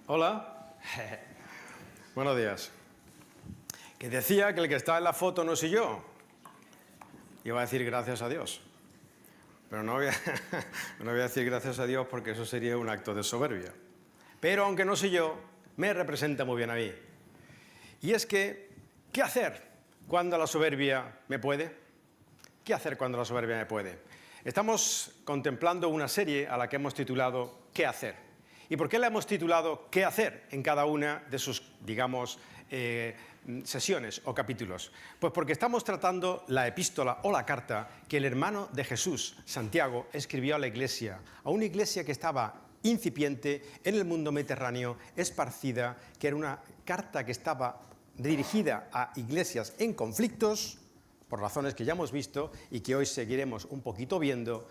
Hola. Buenos días. Que decía que el que está en la foto no soy yo. Iba a decir gracias a Dios. Pero no voy a decir gracias a Dios porque eso sería un acto de soberbia. Pero aunque no soy yo, me representa muy bien a mí. Y es que, ¿qué hacer cuando la soberbia me puede? ¿Qué hacer cuando la soberbia me puede? Estamos contemplando una serie a la que hemos titulado ¿Qué hacer? ¿Y por qué la hemos titulado ¿Qué hacer? En cada una de sus, digamos, sesiones o capítulos. Pues porque estamos tratando la epístola o la carta que el hermano de Jesús, Santiago, escribió a la iglesia, a una iglesia que estaba incipiente en el mundo mediterráneo, esparcida, que era una carta que estaba dirigida a iglesias en conflictos, por razones que ya hemos visto y que hoy seguiremos un poquito viendo,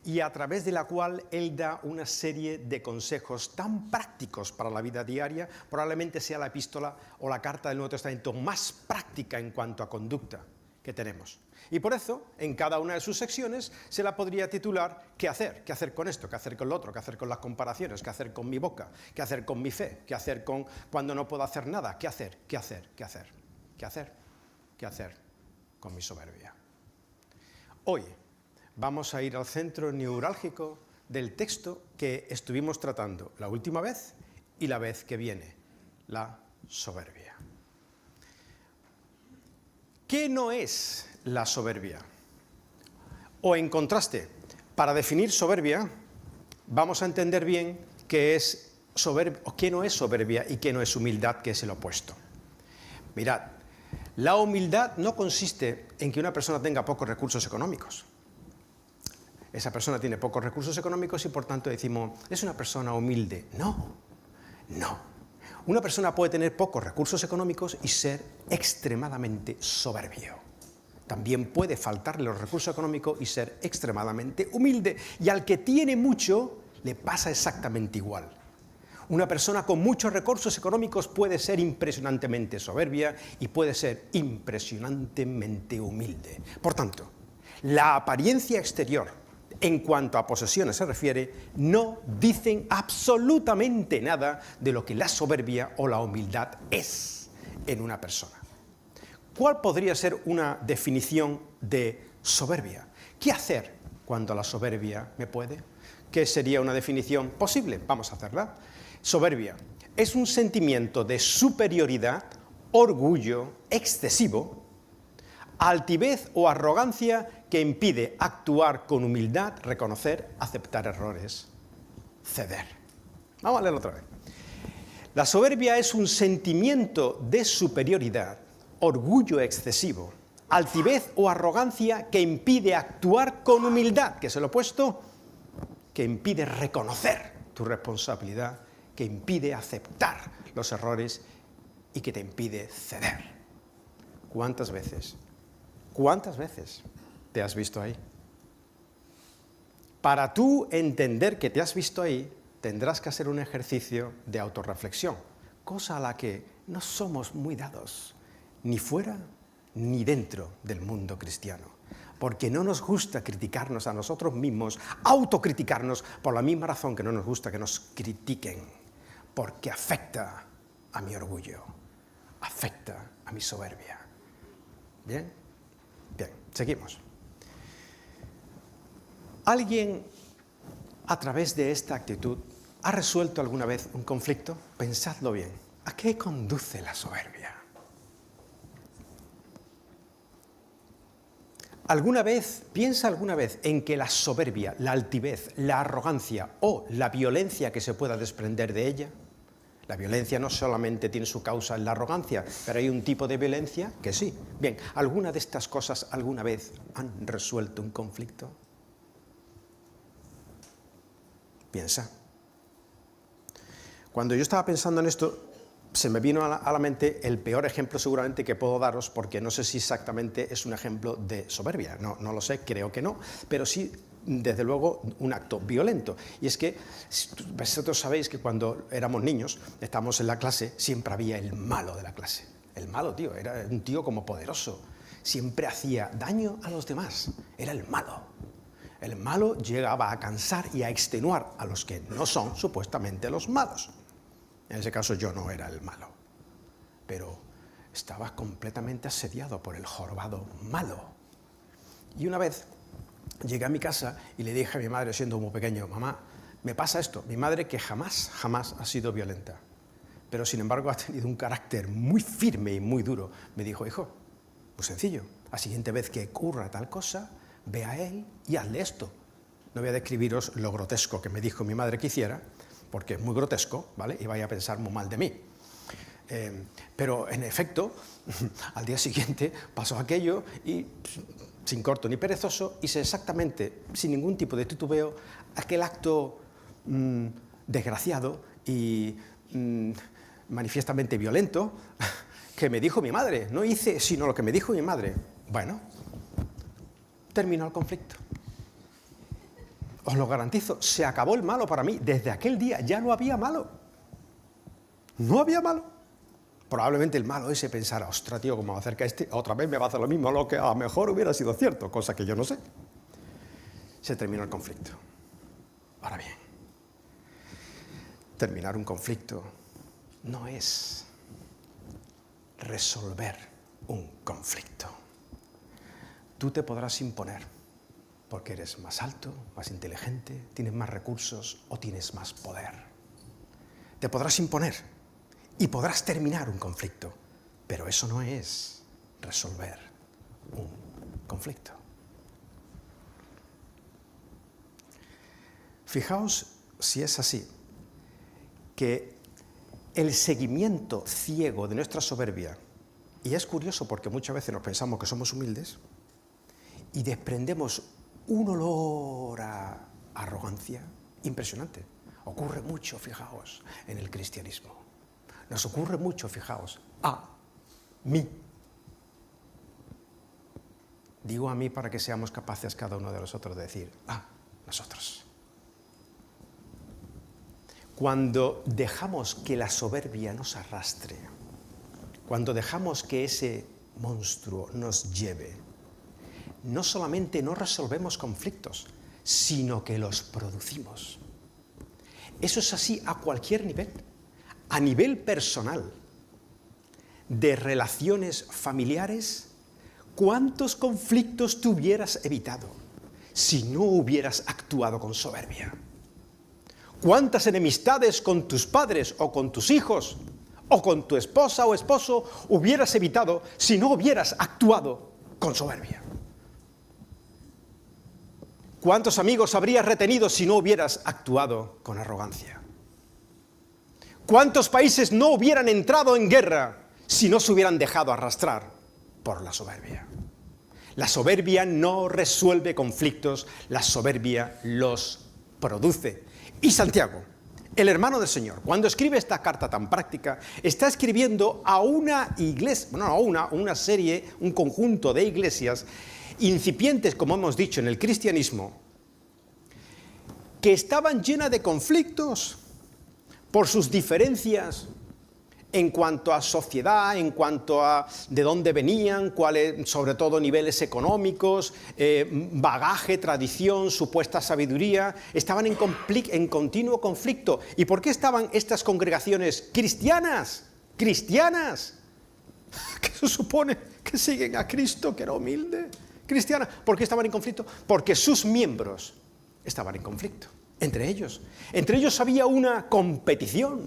y a través de la cual él da una serie de consejos tan prácticos para la vida diaria, probablemente sea la epístola o la carta del Nuevo Testamento más práctica en cuanto a conducta que tenemos. Y por eso, en cada una de sus secciones, se la podría titular ¿Qué hacer? ¿Qué hacer con esto? ¿Qué hacer con lo otro? ¿Qué hacer con las comparaciones? ¿Qué hacer con mi boca? ¿Qué hacer con mi fe? ¿Qué hacer con cuando no puedo hacer nada? ¿Qué hacer? ¿Qué hacer? ¿Qué hacer? ¿Qué hacer? ¿Qué hacer con mi soberbia? Hoy vamos a ir al centro neurálgico del texto que estuvimos tratando la última vez y la vez que viene, la soberbia. ¿Qué no es la soberbia? O en contraste, para definir soberbia, vamos a entender bien qué es soberbia, o qué no es soberbia y qué no es humildad, que es el opuesto. Mirad, la humildad no consiste en que una persona tenga pocos recursos económicos. Esa persona tiene pocos recursos económicos y por tanto decimos, es una persona humilde. No, no. Una persona puede tener pocos recursos económicos y ser extremadamente soberbio. También puede faltarle los recursos económicos y ser extremadamente humilde. Y al que tiene mucho, le pasa exactamente igual. Una persona con muchos recursos económicos puede ser impresionantemente soberbia y puede ser impresionantemente humilde. Por tanto, la apariencia exterior, en cuanto a posesiones se refiere, no dicen absolutamente nada de lo que la soberbia o la humildad es en una persona. ¿Cuál podría ser una definición de soberbia? ¿Qué hacer cuando la soberbia me puede? ¿Qué sería una definición posible? Vamos a hacerla. Soberbia es un sentimiento de superioridad, orgullo excesivo, altivez o arrogancia que impide actuar con humildad, reconocer, aceptar errores, ceder. Vamos a leerlo otra vez. La soberbia es un sentimiento de superioridad, orgullo excesivo, altivez o arrogancia que impide actuar con humildad, que es el opuesto, que impide reconocer tu responsabilidad, que impide aceptar los errores y que te impide ceder. ¿Cuántas veces te has visto ahí? Para tú entender que te has visto ahí, tendrás que hacer un ejercicio de autorreflexión, cosa a la que no somos muy dados, ni fuera ni dentro del mundo cristiano, porque no nos gusta criticarnos a nosotros mismos, autocriticarnos por la misma razón que no nos gusta que nos critiquen, porque afecta a mi orgullo, afecta a mi soberbia. ¿Bien? Bien, seguimos. ¿Alguien, a través de esta actitud, ha resuelto alguna vez un conflicto? Pensadlo bien. ¿A qué conduce la soberbia? ¿Piensa alguna vez en que la soberbia, la altivez, la arrogancia o la violencia que se pueda desprender de ella? La violencia no solamente tiene su causa en la arrogancia, pero hay un tipo de violencia que sí. Bien, ¿alguna de estas cosas alguna vez han resuelto un conflicto? Piensa. Cuando yo estaba pensando en esto, se me vino a la mente el peor ejemplo seguramente que puedo daros, porque no sé si exactamente es un ejemplo de soberbia, no lo sé, creo que no, pero sí, desde luego, un acto violento. Y es que vosotros sabéis que cuando éramos niños, estábamos en la clase, siempre había el malo de la clase. El malo, tío, era un tío como poderoso, siempre hacía daño a los demás, era el malo. El malo llegaba a cansar y a extenuar a los que no son supuestamente los malos. En ese caso yo no era el malo, pero estaba completamente asediado por el jorobado malo. Y una vez llegué a mi casa y le dije a mi madre, siendo muy pequeño, mamá, me pasa esto. Mi madre, que jamás ha sido violenta, pero sin embargo ha tenido un carácter muy firme y muy duro, me dijo, hijo, muy sencillo, la siguiente vez que ocurra tal cosa, ve a él y hazle esto. No voy a describiros lo grotesco que me dijo mi madre que hiciera, porque es muy grotesco, ¿vale? Y vaya a pensar muy mal de mí. Pero en efecto, al día siguiente pasó aquello y sin corto ni perezoso hice exactamente, sin ningún tipo de titubeo, aquel acto desgraciado y manifiestamente violento que me dijo mi madre. No hice sino lo que me dijo mi madre. Bueno, terminó el conflicto. Os lo garantizo, se acabó el malo para mí. Desde aquel día ya no había malo. No había malo. Probablemente el malo ese pensara, ostras, tío, como acerca este, otra vez me va a hacer lo mismo, lo que a lo mejor hubiera sido cierto, cosa que yo no sé. Se terminó el conflicto. Ahora bien, terminar un conflicto no es resolver un conflicto. Tú te podrás imponer porque eres más alto, más inteligente, tienes más recursos o tienes más poder. Te podrás imponer y podrás terminar un conflicto, pero eso no es resolver un conflicto. Fijaos si es así, que el seguimiento ciego de nuestra soberbia, y es curioso porque muchas veces nos pensamos que somos humildes y desprendemos un olor a arrogancia impresionante. Ocurre mucho, fijaos, en el cristianismo. Nos ocurre mucho, fijaos, a mí. Digo a mí para que seamos capaces cada uno de nosotros de decir, nosotros. Cuando dejamos que la soberbia nos arrastre, cuando dejamos que ese monstruo nos lleve, no solamente no resolvemos conflictos, sino que los producimos. Eso es así a cualquier nivel. A nivel personal, de relaciones familiares, ¿cuántos conflictos te hubieras evitado si no hubieras actuado con soberbia? ¿Cuántas enemistades con tus padres o con tus hijos o con tu esposa o esposo hubieras evitado si no hubieras actuado con soberbia? ¿Cuántos amigos habrías retenido si no hubieras actuado con arrogancia? ¿Cuántos países no hubieran entrado en guerra si no se hubieran dejado arrastrar por la soberbia? La soberbia no resuelve conflictos, la soberbia los produce. Y Santiago, el hermano del Señor, cuando escribe esta carta tan práctica, está escribiendo a una iglesia, una serie, un conjunto de iglesias incipientes, como hemos dicho, en el cristianismo, que estaban llenas de conflictos por sus diferencias en cuanto a sociedad, en cuanto a de dónde venían, cuáles, sobre todo niveles económicos, bagaje, tradición, supuesta sabiduría, estaban en continuo conflicto. ¿Y por qué estaban estas congregaciones cristianas? ¿Cristianas? ¿Qué se supone? Que siguen a Cristo, que era humilde. Cristiana. ¿Por qué estaban en conflicto? Porque sus miembros estaban en conflicto, entre ellos. Entre ellos había una competición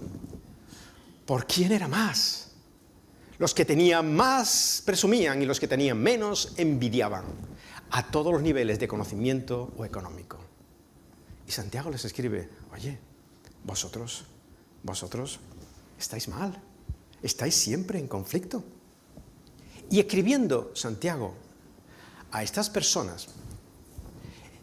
por quién era más. Los que tenían más presumían y los que tenían menos envidiaban, a todos los niveles de conocimiento o económico. Y Santiago les escribe, oye, vosotros estáis mal, estáis siempre en conflicto. Y escribiendo Santiago a estas personas,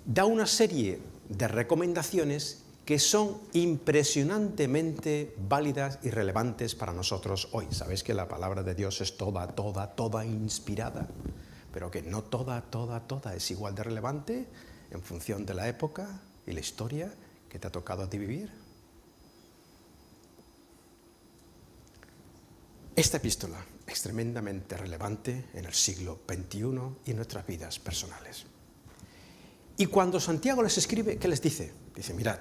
da una serie de recomendaciones que son impresionantemente válidas y relevantes para nosotros hoy. Sabéis que la palabra de Dios es toda inspirada, pero que no toda es igual de relevante en función de la época y la historia que te ha tocado a ti vivir. Esta epístola es tremendamente relevante en el siglo XXI y en nuestras vidas personales. Y cuando Santiago les escribe, ¿qué les dice? Dice, mirad,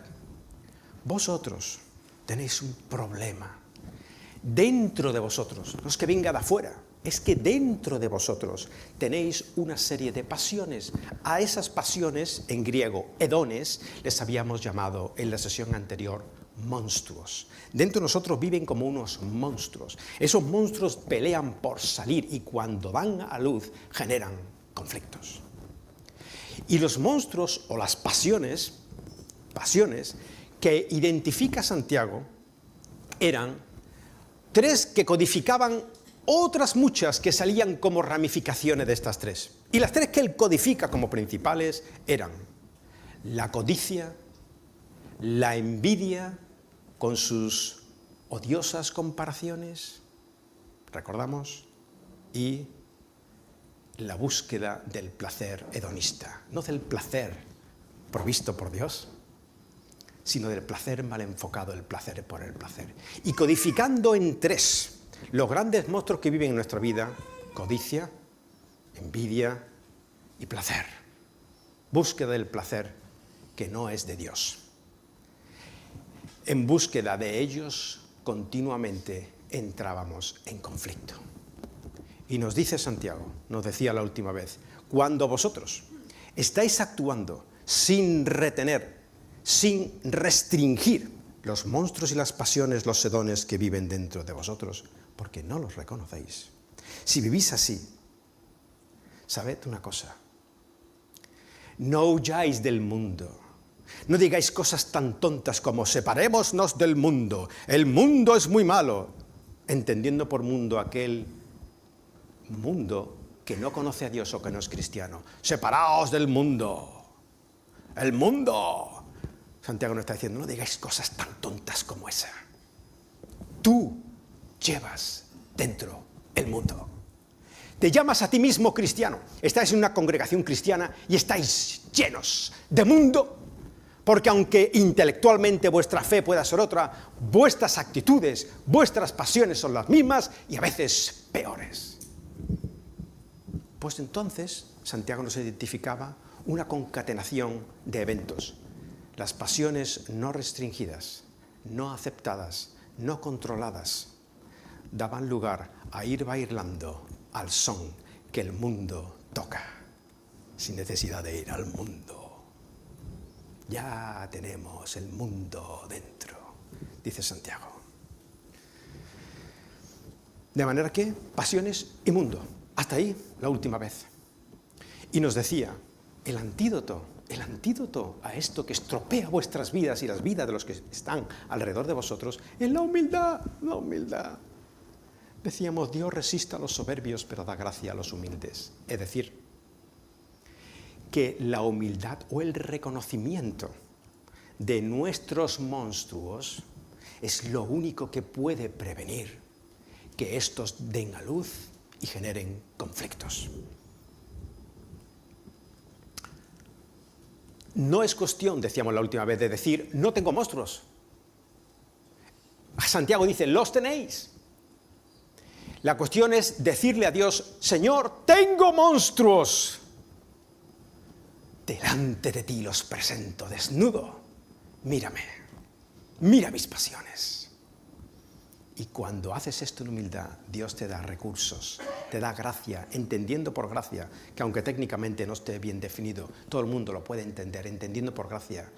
vosotros tenéis un problema dentro de vosotros, no es que venga de afuera, es que dentro de vosotros tenéis una serie de pasiones. A esas pasiones, en griego, hedones, les habíamos llamado en la sesión anterior monstruos. Dentro de nosotros viven como unos monstruos. Esos monstruos pelean por salir y cuando dan a luz generan conflictos. Y los monstruos o las pasiones que identifica Santiago eran tres que codificaban otras muchas que salían como ramificaciones de estas tres. Y las tres que él codifica como principales eran la codicia, la envidia con sus odiosas comparaciones, recordamos, y la búsqueda del placer hedonista, no del placer provisto por Dios, sino del placer mal enfocado, el placer por el placer. Y codificando en tres los grandes monstruos que viven en nuestra vida: codicia, envidia y placer. Búsqueda del placer que no es de Dios. En búsqueda de ellos continuamente entrábamos en conflicto. Y nos dice Santiago, nos decía la última vez, cuando vosotros estáis actuando sin retener, sin restringir los monstruos y las pasiones, los sedones que viven dentro de vosotros, porque no los reconocéis. Si vivís así, sabed una cosa: no huyáis del mundo. No digáis cosas tan tontas como separémonos del mundo, el mundo es muy malo, entendiendo por mundo aquel mundo que no conoce a Dios o que no es cristiano. Separaos del mundo, el mundo. Santiago nos está diciendo, no digáis cosas tan tontas como esa. Tú llevas dentro el mundo. Te llamas a ti mismo cristiano, estáis en una congregación cristiana y estáis llenos de mundo, porque aunque intelectualmente vuestra fe pueda ser otra, vuestras actitudes, vuestras pasiones son las mismas y a veces peores. Pues entonces Santiago nos identificaba una concatenación de eventos. Las pasiones no restringidas, no aceptadas, no controladas, daban lugar a ir bailando al son que el mundo toca, sin necesidad de ir al mundo. Ya tenemos el mundo dentro, dice Santiago. De manera que, pasiones y mundo. Hasta ahí la última vez. Y nos decía, el antídoto a esto que estropea vuestras vidas y las vidas de los que están alrededor de vosotros, es la humildad, la humildad. Decíamos, Dios resiste a los soberbios, pero da gracia a los humildes. Es decir, que la humildad o el reconocimiento de nuestros monstruos es lo único que puede prevenir que estos den a luz y generen conflictos. No es cuestión, decíamos la última vez, de decir, no tengo monstruos. Santiago dice, los tenéis. La cuestión es decirle a Dios, Señor, tengo monstruos. Delante de ti los presento desnudo. Mírame, mira mis pasiones. Y cuando haces esto en humildad, Dios te da recursos, te da gracia, entendiendo por gracia, que aunque técnicamente no esté bien definido, todo el mundo lo puede entender, entendiendo por gracia,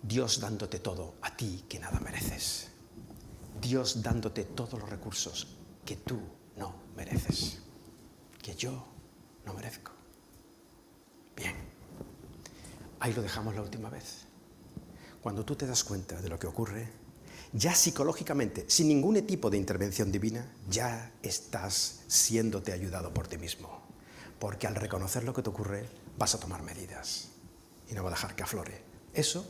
Dios dándote todo a ti que nada mereces. Dios dándote todos los recursos que tú no mereces, que yo no merezco. Bien, ahí lo dejamos la última vez. Cuando tú te das cuenta de lo que ocurre, ya psicológicamente, sin ningún tipo de intervención divina, ya estás siéndote ayudado por ti mismo. Porque al reconocer lo que te ocurre, vas a tomar medidas y no va a dejar que aflore. Eso,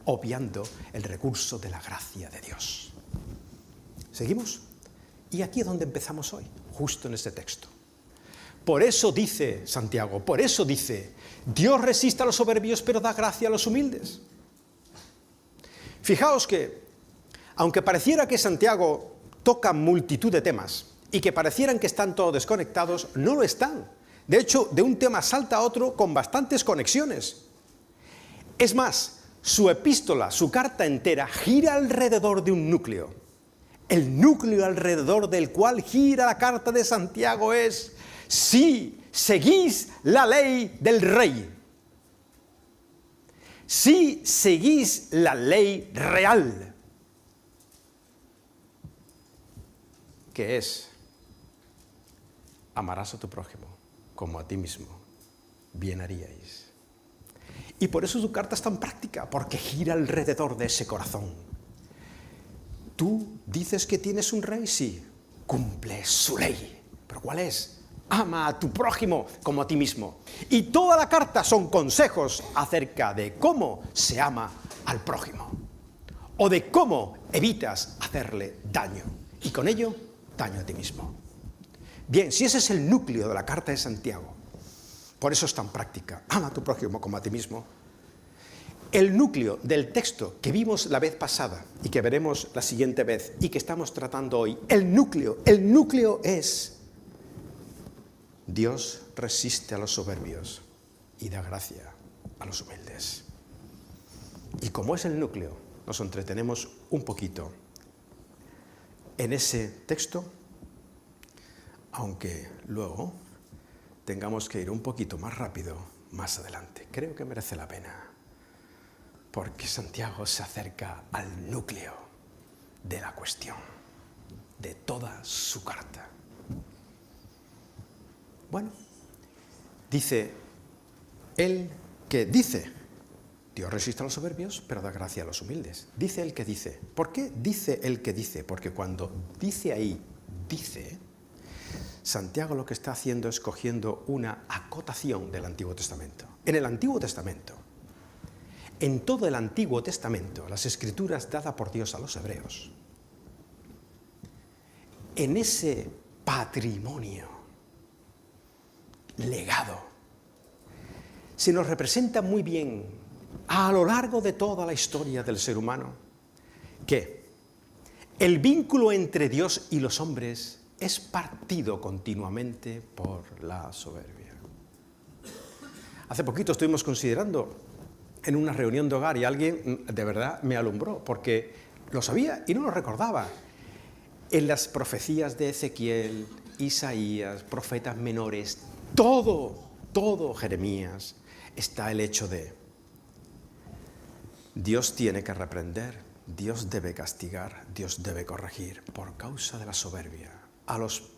obviando el recurso de la gracia de Dios. ¿Seguimos? Y aquí es donde empezamos hoy, justo en este texto. Por eso dice Santiago, por eso dice, Dios resiste a los soberbios, pero da gracia a los humildes. Fijaos que, aunque pareciera que Santiago toca multitud de temas y que parecieran que están todos desconectados, no lo están. De hecho, de un tema salta a otro con bastantes conexiones. Es más, su epístola, su carta entera, gira alrededor de un núcleo. El núcleo alrededor del cual gira la carta de Santiago es: si seguís la ley del rey, si seguís la ley real, que es: amarás a tu prójimo como a ti mismo, bien haríais. Y por eso su carta es tan práctica, porque gira alrededor de ese corazón. ¿Tú dices que tienes un rey? Sí, cumple su ley. ¿Pero cuál es? Ama a tu prójimo como a ti mismo. Y toda la carta son consejos acerca de cómo se ama al prójimo, o de cómo evitas hacerle daño, y con ello, daño a ti mismo. Bien, si ese es el núcleo de la carta de Santiago, por eso es tan práctica: ama a tu prójimo como a ti mismo. El núcleo del texto que vimos la vez pasada y que veremos la siguiente vez y que estamos tratando hoy, el núcleo es: Dios resiste a los soberbios y da gracia a los humildes. Y como es el núcleo, nos entretenemos un poquito en ese texto, aunque luego tengamos que ir un poquito más rápido más adelante. Creo que merece la pena, porque Santiago se acerca al núcleo de la cuestión, de toda su carta. Bueno, dice el que dice: Dios resiste a los soberbios, pero da gracia a los humildes. Dice el que dice. ¿Por qué dice el que dice? Porque cuando dice ahí, dice, Santiago lo que está haciendo es cogiendo una acotación del Antiguo Testamento. En el Antiguo Testamento, en todo el Antiguo Testamento, las escrituras dadas por Dios a los hebreos, en ese patrimonio, legado, se nos representa muy bien a lo largo de toda la historia del ser humano que el vínculo entre Dios y los hombres es partido continuamente por la soberbia. Hace poquito estuvimos considerando en una reunión de hogar y alguien de verdad me alumbró, porque lo sabía y no lo recordaba. En las profecías de Ezequiel, Isaías, profetas menores, todo Jeremías, está el hecho de: Dios tiene que reprender, Dios debe castigar, Dios debe corregir por causa de la soberbia a los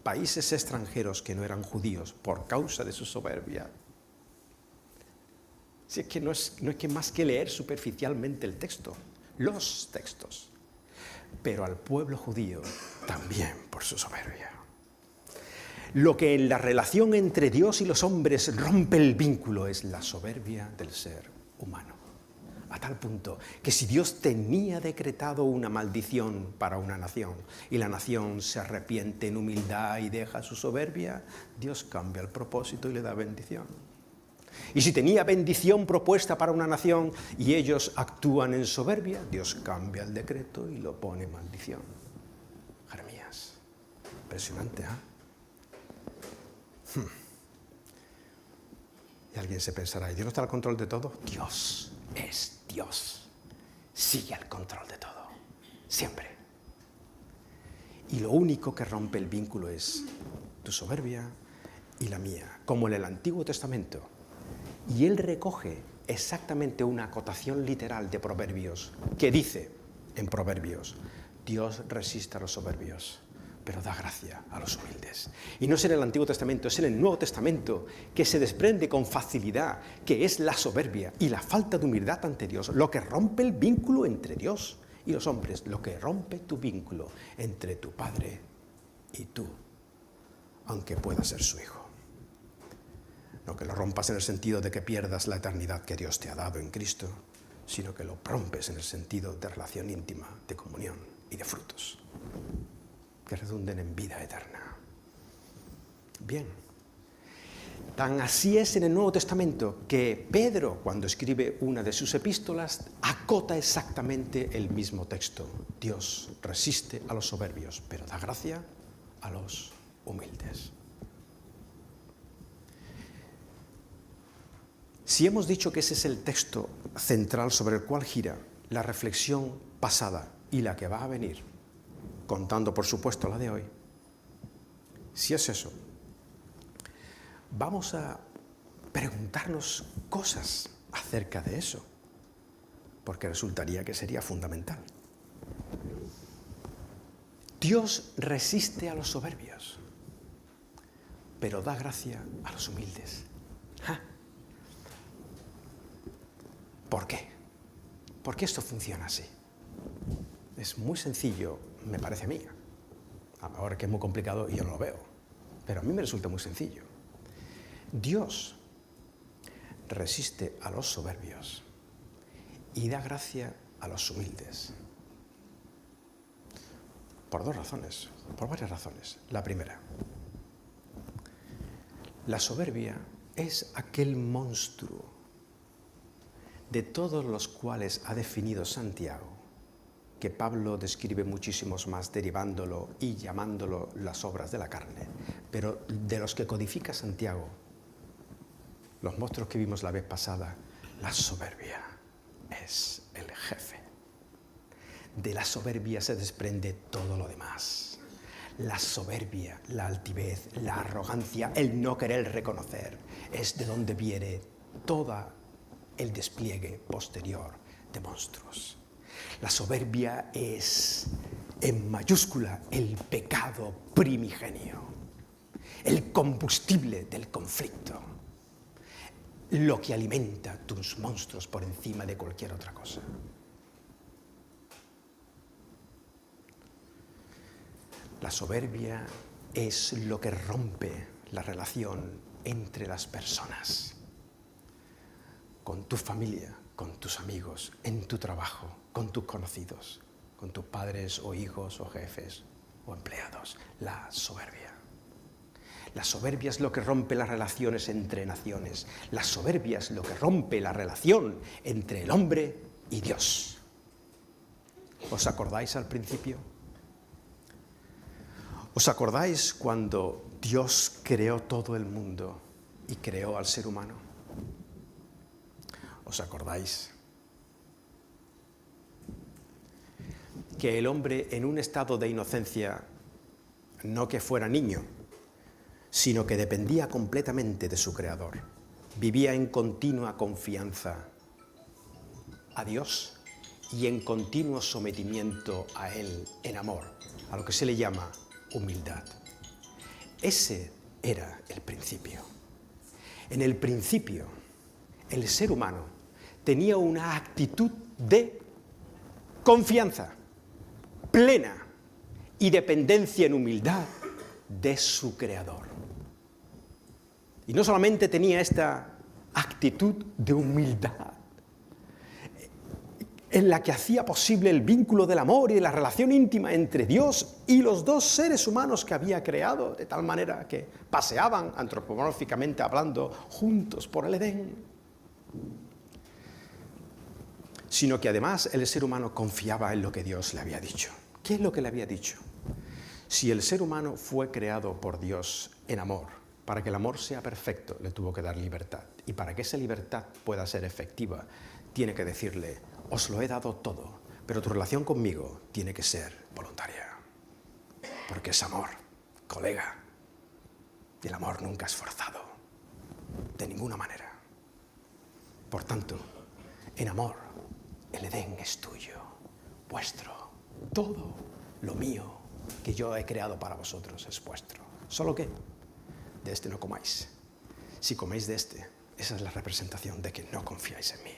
países extranjeros que no eran judíos por causa de su soberbia. Si es que no es que más que leer superficialmente el texto, los textos, pero al pueblo judío también por su soberbia. Lo que en la relación entre Dios y los hombres rompe el vínculo es la soberbia del ser humano. A tal punto que si Dios tenía decretado una maldición para una nación y la nación se arrepiente en humildad y deja su soberbia, Dios cambia el propósito y le da bendición. Y si tenía bendición propuesta para una nación y ellos actúan en soberbia, Dios cambia el decreto y lo pone maldición. Jeremías, impresionante, ¿eh? Y alguien se pensará: ¿y Dios no está al control de todo? Dios es Dios, sigue al control de todo, siempre. Y lo único que rompe el vínculo es tu soberbia y la mía, como en el Antiguo Testamento. Y él recoge exactamente una acotación literal de Proverbios, que dice en Proverbios: Dios resiste a los soberbios, pero da gracia a los humildes. Y no es en el Antiguo Testamento, es en el Nuevo Testamento que se desprende con facilidad que es la soberbia y la falta de humildad ante Dios lo que rompe el vínculo entre Dios y los hombres, lo que rompe tu vínculo entre tu padre y tú, aunque pueda ser su hijo. No que lo rompas en el sentido de que pierdas la eternidad que Dios te ha dado en Cristo, sino que lo rompes en el sentido de relación íntima, de comunión y de frutos que redunden en vida eterna. Bien, tan así es en el Nuevo Testamento que Pedro, cuando escribe una de sus epístolas, acota exactamente el mismo texto: Dios resiste a los soberbios, pero da gracia a los humildes. Si hemos dicho que ese es el texto central sobre el cual gira la reflexión pasada y la que va a venir, contando por supuesto la de hoy, si es eso, vamos a preguntarnos cosas acerca de eso, porque resultaría que sería fundamental. Dios resiste a los soberbios, pero da gracia a los humildes. ¿Ah? ¿Por qué? ¿Por qué esto funciona así? Es muy sencillo, me parece a mí. A lo mejor que es muy complicado y yo no lo veo, pero a mí me resulta muy sencillo. Dios resiste a los soberbios y da gracia a los humildes. Por dos razones, por varias razones. La primera, la soberbia es aquel monstruo de todos los cuales ha definido Santiago, que Pablo describe muchísimos más, derivándolo y llamándolo las obras de la carne, pero de los que codifica Santiago, los monstruos que vimos la vez pasada, la soberbia es el jefe. De la soberbia se desprende todo lo demás. La soberbia, la altivez, la arrogancia, el no querer reconocer, es de donde viene todo el despliegue posterior de monstruos. La soberbia es, en mayúscula, el pecado primigenio, el combustible del conflicto, lo que alimenta tus monstruos por encima de cualquier otra cosa. La soberbia es lo que rompe la relación entre las personas, con tu familia, con tus amigos, en tu trabajo, con tus conocidos, con tus padres o hijos o jefes o empleados. La soberbia. La soberbia es lo que rompe las relaciones entre naciones. La soberbia es lo que rompe la relación entre el hombre y Dios. ¿Os acordáis al principio? ¿Os acordáis cuando Dios creó todo el mundo y creó al ser humano? ¿Os acordáis? Que el hombre en un estado de inocencia, no que fuera niño, sino que dependía completamente de su Creador, vivía en continua confianza a Dios y en continuo sometimiento a Él en amor, a lo que se le llama humildad. Ese era el principio. En el principio, el ser humano tenía una actitud de confianza plena y dependencia en humildad de su Creador. Y no solamente tenía esta actitud de humildad, en la que hacía posible el vínculo del amor y la relación íntima entre Dios y los dos seres humanos que había creado, de tal manera que paseaban, antropomórficamente hablando, juntos por el Edén. Sino que además el ser humano confiaba en lo que Dios le había dicho. ¿Qué es lo que le había dicho? Si el ser humano fue creado por Dios en amor, para que el amor sea perfecto, le tuvo que dar libertad. Y para que esa libertad pueda ser efectiva, tiene que decirle: os lo he dado todo, pero tu relación conmigo tiene que ser voluntaria. Porque es amor, colega. Y el amor nunca es forzado, de ninguna manera. Por tanto, en amor, el Edén es tuyo, vuestro. Todo lo mío que yo he creado para vosotros es vuestro. Solo que de este no comáis. Si coméis de este, esa es la representación de que no confiáis en mí.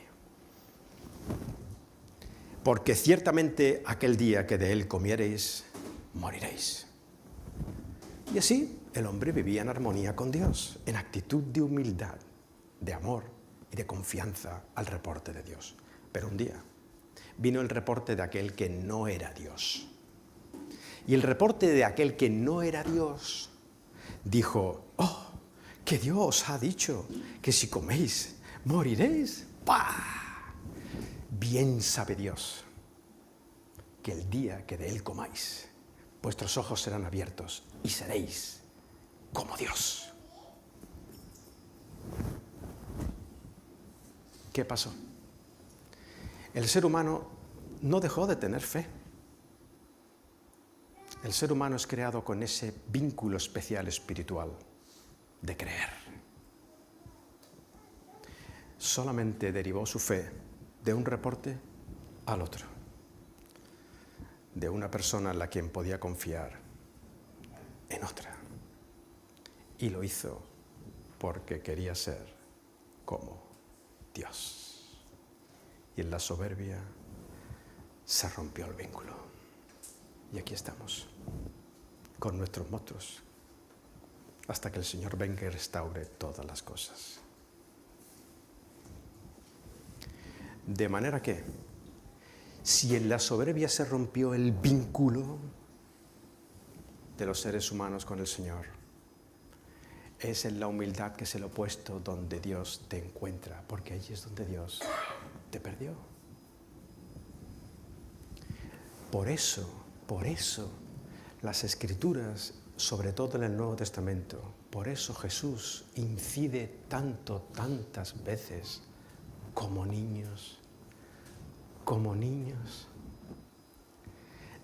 Porque ciertamente aquel día que de él comiereis, moriréis. Y así el hombre vivía en armonía con Dios, en actitud de humildad, de amor y de confianza al reporte de Dios. Pero un día vino el reporte de aquel que no era Dios. Y el reporte de aquel que no era Dios dijo: ¡oh, que Dios ha dicho que si coméis, moriréis! ¡Pah! Bien sabe Dios que el día que de él comáis, vuestros ojos serán abiertos y seréis como Dios. ¿Qué pasó? El ser humano no dejó de tener fe. El ser humano es creado con ese vínculo especial espiritual de creer. Solamente derivó su fe de un reporte al otro, de una persona en la quien podía confiar en otra. Y lo hizo porque quería ser como Dios. Y en la soberbia se rompió el vínculo. Y aquí estamos, con nuestros monstruos, hasta que el Señor venga y restaure todas las cosas. De manera que, si en la soberbia se rompió el vínculo de los seres humanos con el Señor, es en la humildad que es el opuesto donde Dios te encuentra, porque allí es donde Dios te perdió. Por eso, las Escrituras, sobre todo en el Nuevo Testamento, por eso Jesús incide tantas veces como niños.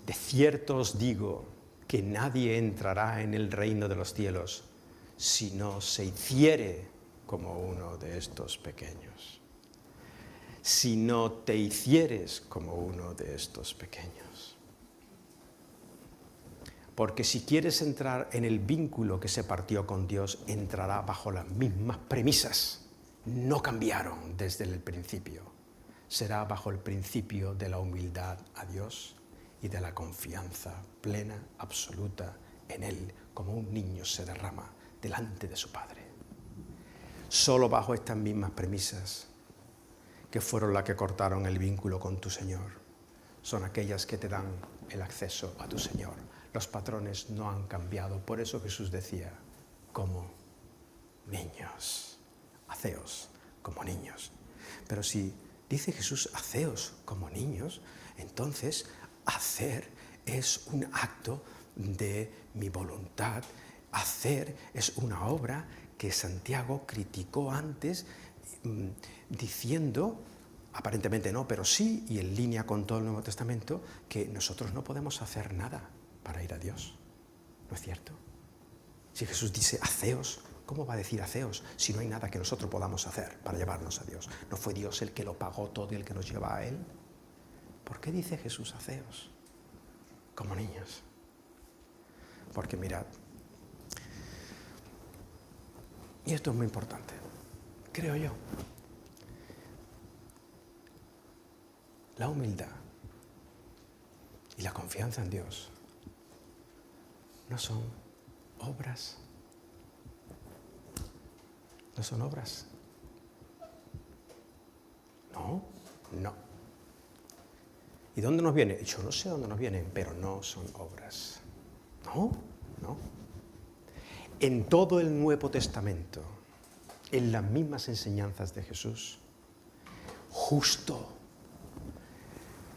De cierto os digo que nadie entrará en el reino de los cielos si no se hiciere como uno de estos pequeños. Si no te hicieres como uno de estos pequeños. Porque si quieres entrar en el vínculo que se partió con Dios, entrará bajo las mismas premisas. No cambiaron desde el principio. Será bajo el principio de la humildad a Dios y de la confianza plena, absoluta en Él, como un niño se derrama delante de su Padre. Solo bajo estas mismas premisas, que fueron las que cortaron el vínculo con tu Señor, son aquellas que te dan el acceso a tu Señor. Los patrones no han cambiado, por eso Jesús decía, como niños, haceos como niños. Pero si dice Jesús, haceos como niños, entonces hacer es un acto de mi voluntad. Hacer es una obra que Santiago criticó antes, diciendo, aparentemente no, pero sí, y en línea con todo el Nuevo Testamento, que nosotros no podemos hacer nada para ir a Dios. ¿No es cierto? Si Jesús dice, haceos, ¿cómo va a decir haceos si no hay nada que nosotros podamos hacer para llevarnos a Dios? ¿No fue Dios el que lo pagó todo y el que nos lleva a Él? ¿Por qué dice Jesús haceos como niños? Porque mirad, y esto es muy importante, creo yo, la humildad y la confianza en Dios no son obras. No son obras. No. ¿Y dónde nos viene? Yo no sé dónde nos vienen, pero no son obras. No. En todo el Nuevo Testamento, en las mismas enseñanzas de Jesús, justo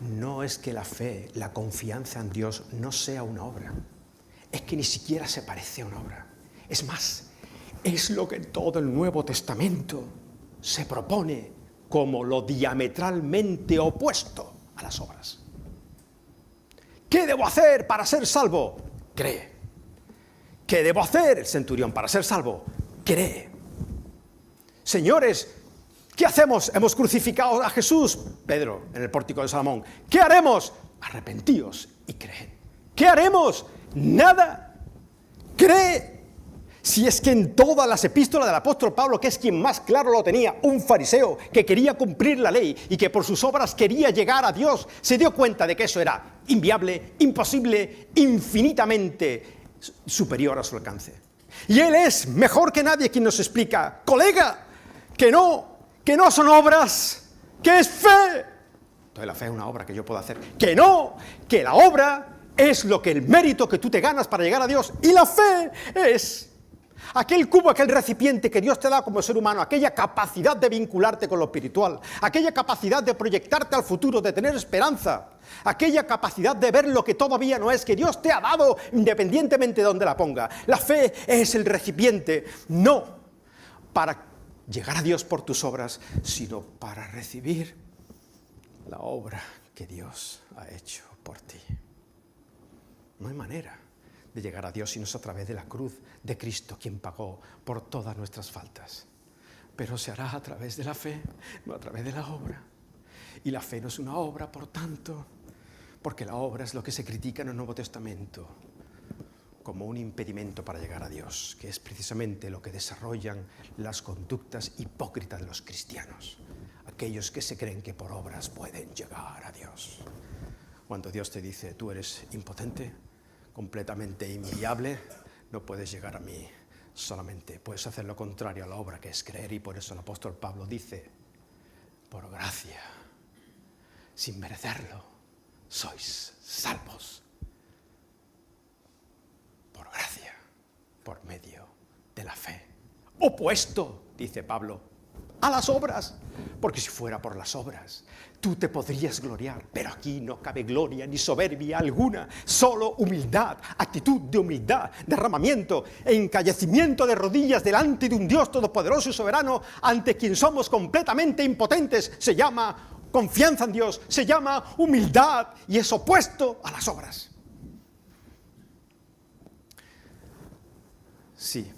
no es que la fe, la confianza en Dios no sea una obra. Es que ni siquiera se parece a una obra. Es más, es lo que en todo el Nuevo Testamento se propone como lo diametralmente opuesto a las obras. ¿Qué debo hacer para ser salvo? Cree. ¿Qué debo hacer, el centurión, para ser salvo? Cree. Señores, ¿qué hacemos? Hemos crucificado a Jesús. Pedro, en el pórtico de Salomón. ¿Qué haremos? Arrepentíos y creed. ¿Qué haremos? Nada. Cree. Si es que en todas las epístolas del apóstol Pablo, que es quien más claro lo tenía, un fariseo que quería cumplir la ley y que por sus obras quería llegar a Dios, se dio cuenta de que eso era inviable, imposible, infinitamente superior a su alcance. Y él es mejor que nadie quien nos explica, colega, que no son obras, que es fe. Entonces la fe es una obra que yo puedo hacer. Que no, que la obra es lo que el mérito que tú te ganas para llegar a Dios. Y la fe es aquel cubo, aquel recipiente que Dios te da como ser humano, aquella capacidad de vincularte con lo espiritual, aquella capacidad de proyectarte al futuro, de tener esperanza, aquella capacidad de ver lo que todavía no es, que Dios te ha dado independientemente de donde la ponga. La fe es el recipiente, no para llegar a Dios por tus obras, sino para recibir la obra que Dios ha hecho por ti. No hay manera de llegar a Dios si no es a través de la cruz de Cristo, quien pagó por todas nuestras faltas. Pero se hará a través de la fe, no a través de la obra. Y la fe no es una obra, por tanto, porque la obra es lo que se critica en el Nuevo Testamento como un impedimento para llegar a Dios, que es precisamente lo que desarrollan las conductas hipócritas de los cristianos, aquellos que se creen que por obras pueden llegar a Dios. Cuando Dios te dice, tú eres impotente, completamente inviable, no puedes llegar a mí, solamente puedes hacer lo contrario a la obra, que es creer, y por eso el apóstol Pablo dice, por gracia, sin merecerlo, sois salvos. Por gracia, por medio de la fe. Opuesto, dice Pablo, a las obras, porque si fuera por las obras, tú te podrías gloriar, pero aquí no cabe gloria ni soberbia alguna, solo humildad, actitud de humildad, derramamiento e encallecimiento de rodillas delante de un Dios todopoderoso y soberano, ante quien somos completamente impotentes. Se llama confianza en Dios, se llama humildad y es opuesto a las obras. Sí.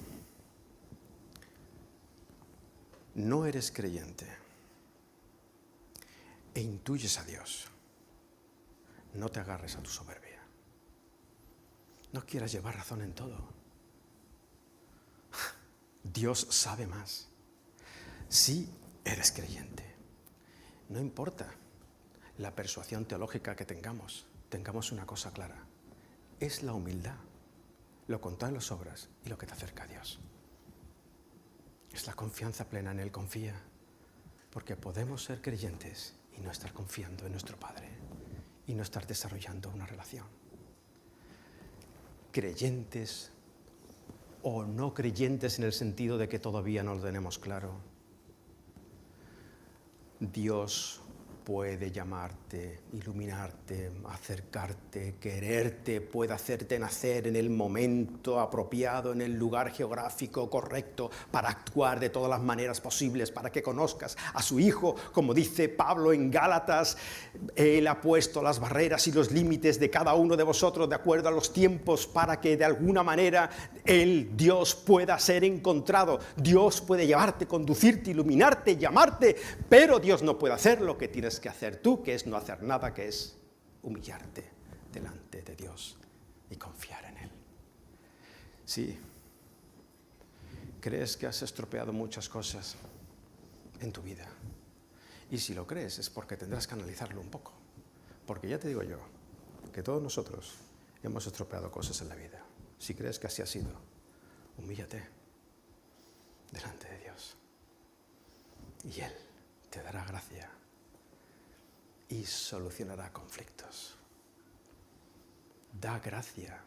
No eres creyente e intuyes a Dios, no te agarres a tu soberbia. No quieras llevar razón en todo. Dios sabe más. Si eres creyente, no importa la persuasión teológica que tengamos una cosa clara. Es la humildad, lo contrario las obras y lo que te acerca a Dios. Es la confianza plena en Él, confía, porque podemos ser creyentes y no estar confiando en nuestro Padre y no estar desarrollando una relación. Creyentes o no creyentes en el sentido de que todavía no lo tenemos claro, Dios puede llamarte, iluminarte, acercarte, quererte, puede hacerte nacer en el momento apropiado, en el lugar geográfico correcto, para actuar de todas las maneras posibles, para que conozcas a su Hijo, como dice Pablo en Gálatas. Él ha puesto las barreras y los límites de cada uno de vosotros de acuerdo a los tiempos, para que de alguna manera Dios pueda ser encontrado. Dios puede llevarte, conducirte, iluminarte, llamarte, pero Dios no puede hacer lo que tienes que hacer tú, que es no hacer nada, que es humillarte delante de Dios y confiar en Él. Sí, crees que has estropeado muchas cosas en tu vida, y si lo crees es porque tendrás que analizarlo un poco, porque ya te digo yo que todos nosotros hemos estropeado cosas en la vida. Si crees que así ha sido, humíllate delante de Dios y Él te dará gracia y solucionará conflictos. Da gracia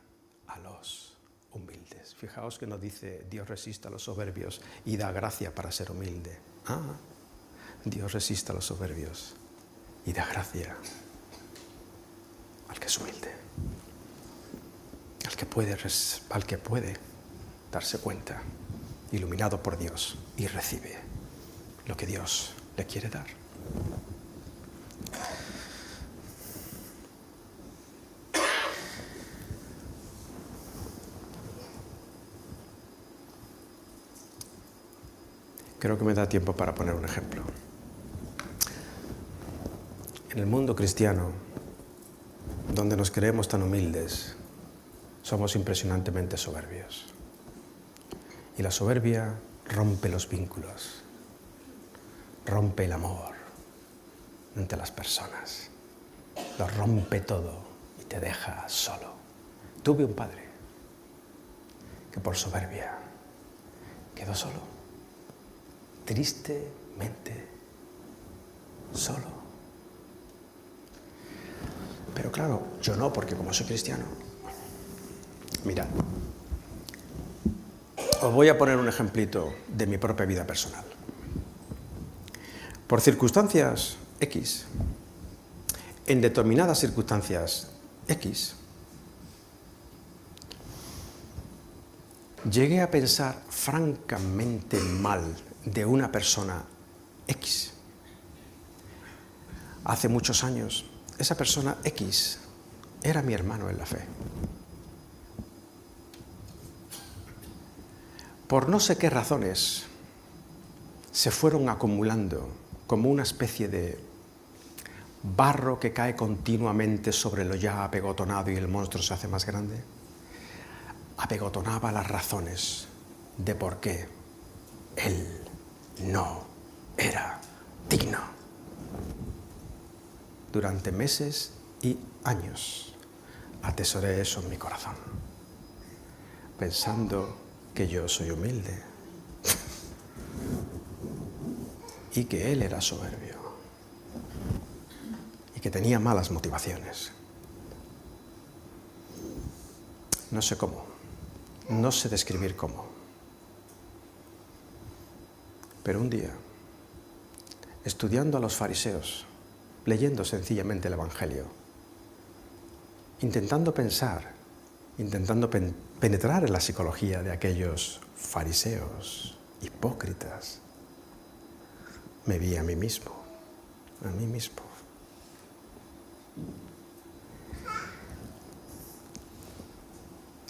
a los humildes. Fijaos que no dice Dios resiste a los soberbios y da gracia para ser humilde. Dios resiste a los soberbios y da gracia al que es humilde, al que puede darse cuenta, iluminado por Dios, y recibe lo que Dios le quiere dar. Creo que me da tiempo para poner un ejemplo. En el mundo cristiano, donde nos creemos tan humildes, somos impresionantemente soberbios. Y la soberbia rompe los vínculos, rompe el amor entre las personas, lo rompe todo y te deja solo. Tuve un padre que por soberbia quedó solo, tristemente solo. Pero claro, yo no, porque como soy cristiano. Mirad, os voy a poner un ejemplito de mi propia vida personal. Por circunstancias X, en determinadas circunstancias X, llegué a pensar francamente mal de una persona X. Hace muchos años, esa persona X era mi hermano en la fe. por no sé qué razones, se fueron acumulando como una especie de barro que cae continuamente sobre lo ya apegotonado y el monstruo se hace más grande. Apegotonaba las razones de por qué él no era digno. Durante meses y años atesoré eso en mi corazón, pensando que yo soy humilde y que él era soberbio y que tenía malas motivaciones. No sé cómo, no sé describir cómo, pero un día, estudiando a los fariseos, leyendo sencillamente el Evangelio, intentando pensar, intentando penetrar en la psicología de aquellos fariseos hipócritas, me vi a mí mismo.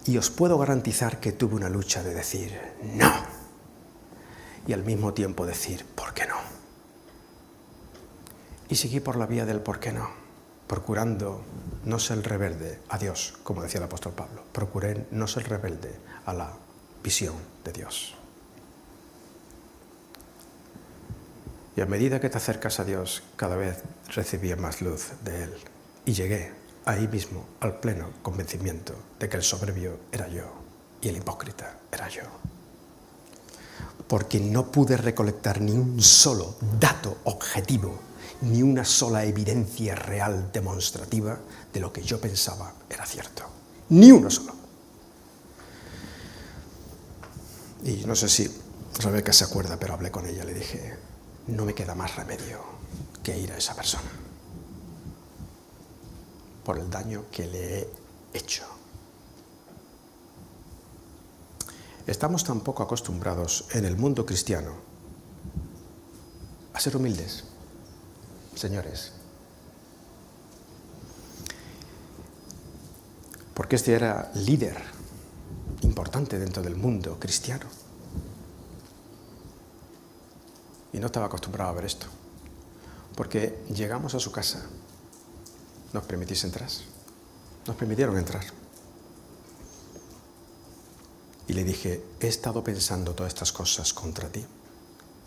Y os puedo garantizar que tuve una lucha de decir no, y al mismo tiempo decir ¿por qué no? Y seguí por la vía del por qué no, procurando no ser rebelde a Dios, como decía el apóstol Pablo. Procuré no ser rebelde a la visión de Dios. Y a medida que te acercas a Dios, cada vez recibía más luz de Él. Y llegué ahí mismo al pleno convencimiento de que el soberbio era yo y el hipócrita era yo. Porque no pude recolectar ni un solo dato objetivo, ni una sola evidencia real demostrativa de lo que yo pensaba era cierto. Ni uno solo. Y no sé si Rebeca se acuerda, pero hablé con ella, le dije, no me queda más remedio que ir a esa persona por el daño que le he hecho. Estamos tan poco acostumbrados en el mundo cristiano a ser humildes, señores. Porque este era líder importante dentro del mundo cristiano. Y no estaba acostumbrado a ver esto. Porque llegamos a su casa. ¿Nos permitís entrar? Nos permitieron entrar. Y le dije, he estado pensando todas estas cosas contra ti.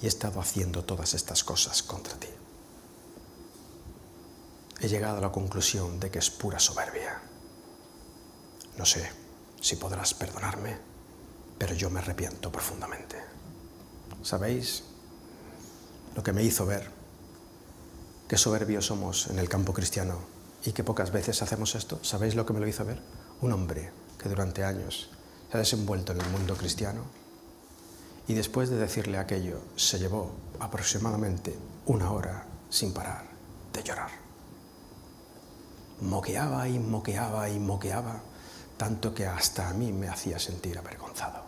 Y he estado haciendo todas estas cosas contra ti. He llegado a la conclusión de que es pura soberbia. No sé si podrás perdonarme, pero yo me arrepiento profundamente. ¿Sabéis lo que me hizo ver qué soberbios somos en el campo cristiano y que pocas veces hacemos esto? ¿Sabéis lo que me lo hizo ver? Un hombre que durante años se ha desenvuelto en el mundo cristiano y después de decirle aquello se llevó aproximadamente 1 hora sin parar de llorar. Moqueaba y moqueaba y moqueaba, tanto que hasta a mí me hacía sentir avergonzado.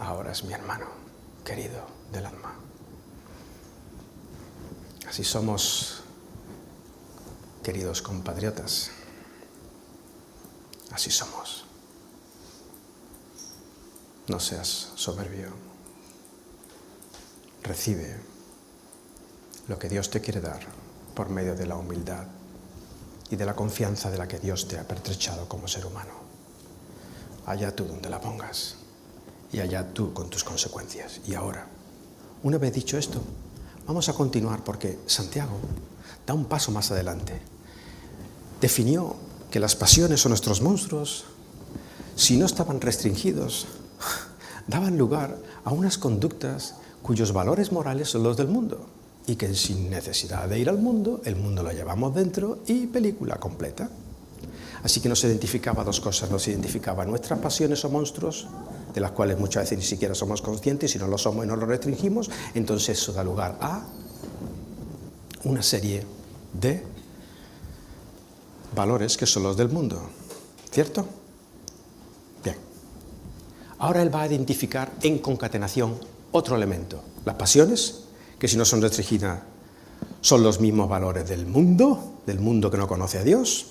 Ahora es mi hermano, querido del alma. Así somos, queridos compatriotas. Así somos. No seas soberbio. Recibe lo que Dios te quiere dar por medio de la humildad y de la confianza de la que Dios te ha pertrechado como ser humano. Allá tú donde la pongas y allá tú con tus consecuencias. Y ahora, una vez dicho esto, vamos a continuar porque Santiago da un paso más adelante. Definió que las pasiones son nuestros monstruos, si no estaban restringidos, daban lugar a unas conductas cuyos valores morales son los del mundo y que sin necesidad de ir al mundo, el mundo lo llevamos dentro y película completa. Así que nos identificaba 2 cosas, nos identificaba nuestras pasiones o monstruos, de las cuales muchas veces ni siquiera somos conscientes, y si no lo somos y no lo restringimos, entonces eso da lugar a una serie de valores que son los del mundo, ¿cierto? Bien. Ahora él va a identificar en concatenación otro elemento, las pasiones, que si no son restringidas son los mismos valores del mundo que no conoce a Dios,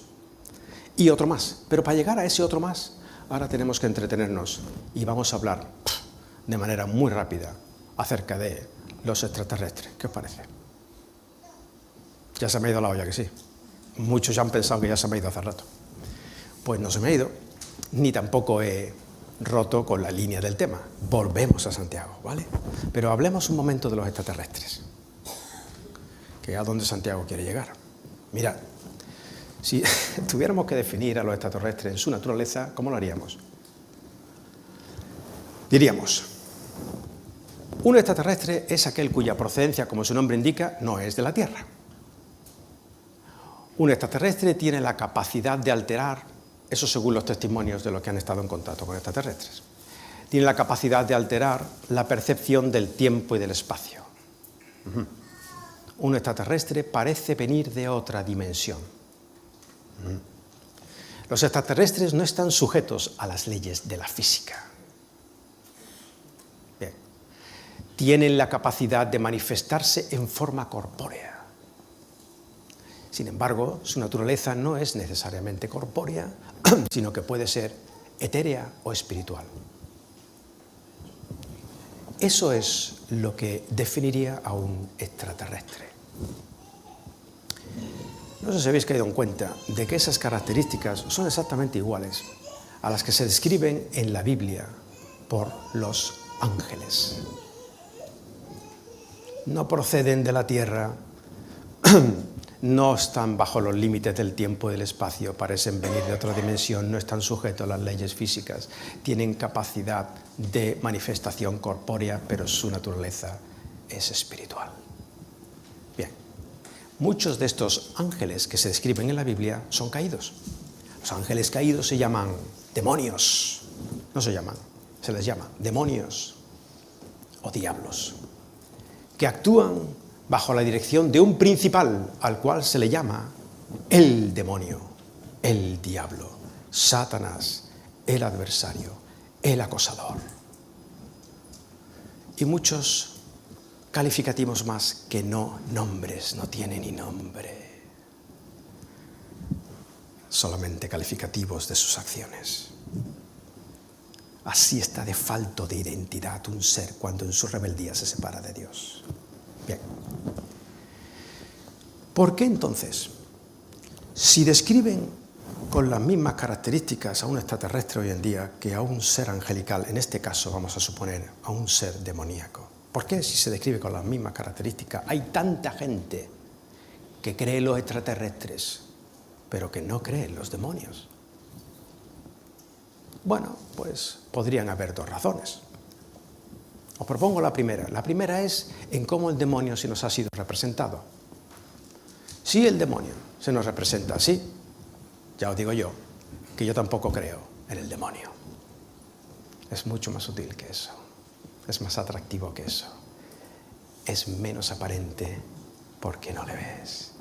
y otro más. Pero para llegar a ese otro más, ahora tenemos que entretenernos y vamos a hablar de manera muy rápida acerca de los extraterrestres. ¿Qué os parece? Ya se me ha ido la olla, que sí. Muchos ya han pensado que ya se me ha ido hace rato. Pues no se me ha ido, ni tampoco he roto con la línea del tema. Volvemos a Santiago, ¿vale? Pero hablemos un momento de los extraterrestres, que es a donde Santiago quiere llegar. Mirad, si tuviéramos que definir a los extraterrestres en su naturaleza, ¿cómo lo haríamos? Diríamos, un extraterrestre es aquel cuya procedencia, como su nombre indica, no es de la Tierra. Un extraterrestre tiene la capacidad de alterar, eso según los testimonios de los que han estado en contacto con extraterrestres, tiene la capacidad de alterar la percepción del tiempo y del espacio. Un extraterrestre parece venir de otra dimensión. Los extraterrestres no están sujetos a las leyes de la física. Bien. Tienen la capacidad de manifestarse en forma corpórea. Sin embargo, su naturaleza no es necesariamente corpórea, sino que puede ser etérea o espiritual. Eso es lo que definiría a un extraterrestre. No sé si habéis caído en cuenta de que esas características son exactamente iguales a las que se describen en la Biblia por los ángeles. No proceden de la tierra, no están bajo los límites del tiempo y del espacio, parecen venir de otra dimensión, no están sujetos a las leyes físicas, tienen capacidad de manifestación corpórea, pero su naturaleza es espiritual. Bien, muchos de estos ángeles que se describen en la Biblia son caídos. Los ángeles caídos se llaman demonios, no se llaman, se les llama demonios o diablos, que actúan bajo la dirección de un principal al cual se le llama el demonio, el diablo, Satanás, el adversario, el acosador. Y muchos calificativos más que no nombres, no tiene ni nombre, solamente calificativos de sus acciones. Así está de falto de identidad un ser cuando en su rebeldía se separa de Dios. Bien. ¿Por qué entonces, si describen con las mismas características a un extraterrestre hoy en día que a un ser angelical, en este caso vamos a suponer a un ser demoníaco, por qué si se describe con las mismas características hay tanta gente que cree en los extraterrestres, pero que no cree en los demonios? Bueno, pues podrían haber dos razones. Os propongo la primera. La primera es en cómo el demonio se nos ha sido representado. Si el demonio se nos representa así, ya os digo yo, que yo tampoco creo en el demonio. Es mucho más sutil que eso. Es más atractivo que eso. Es menos aparente porque no le ves.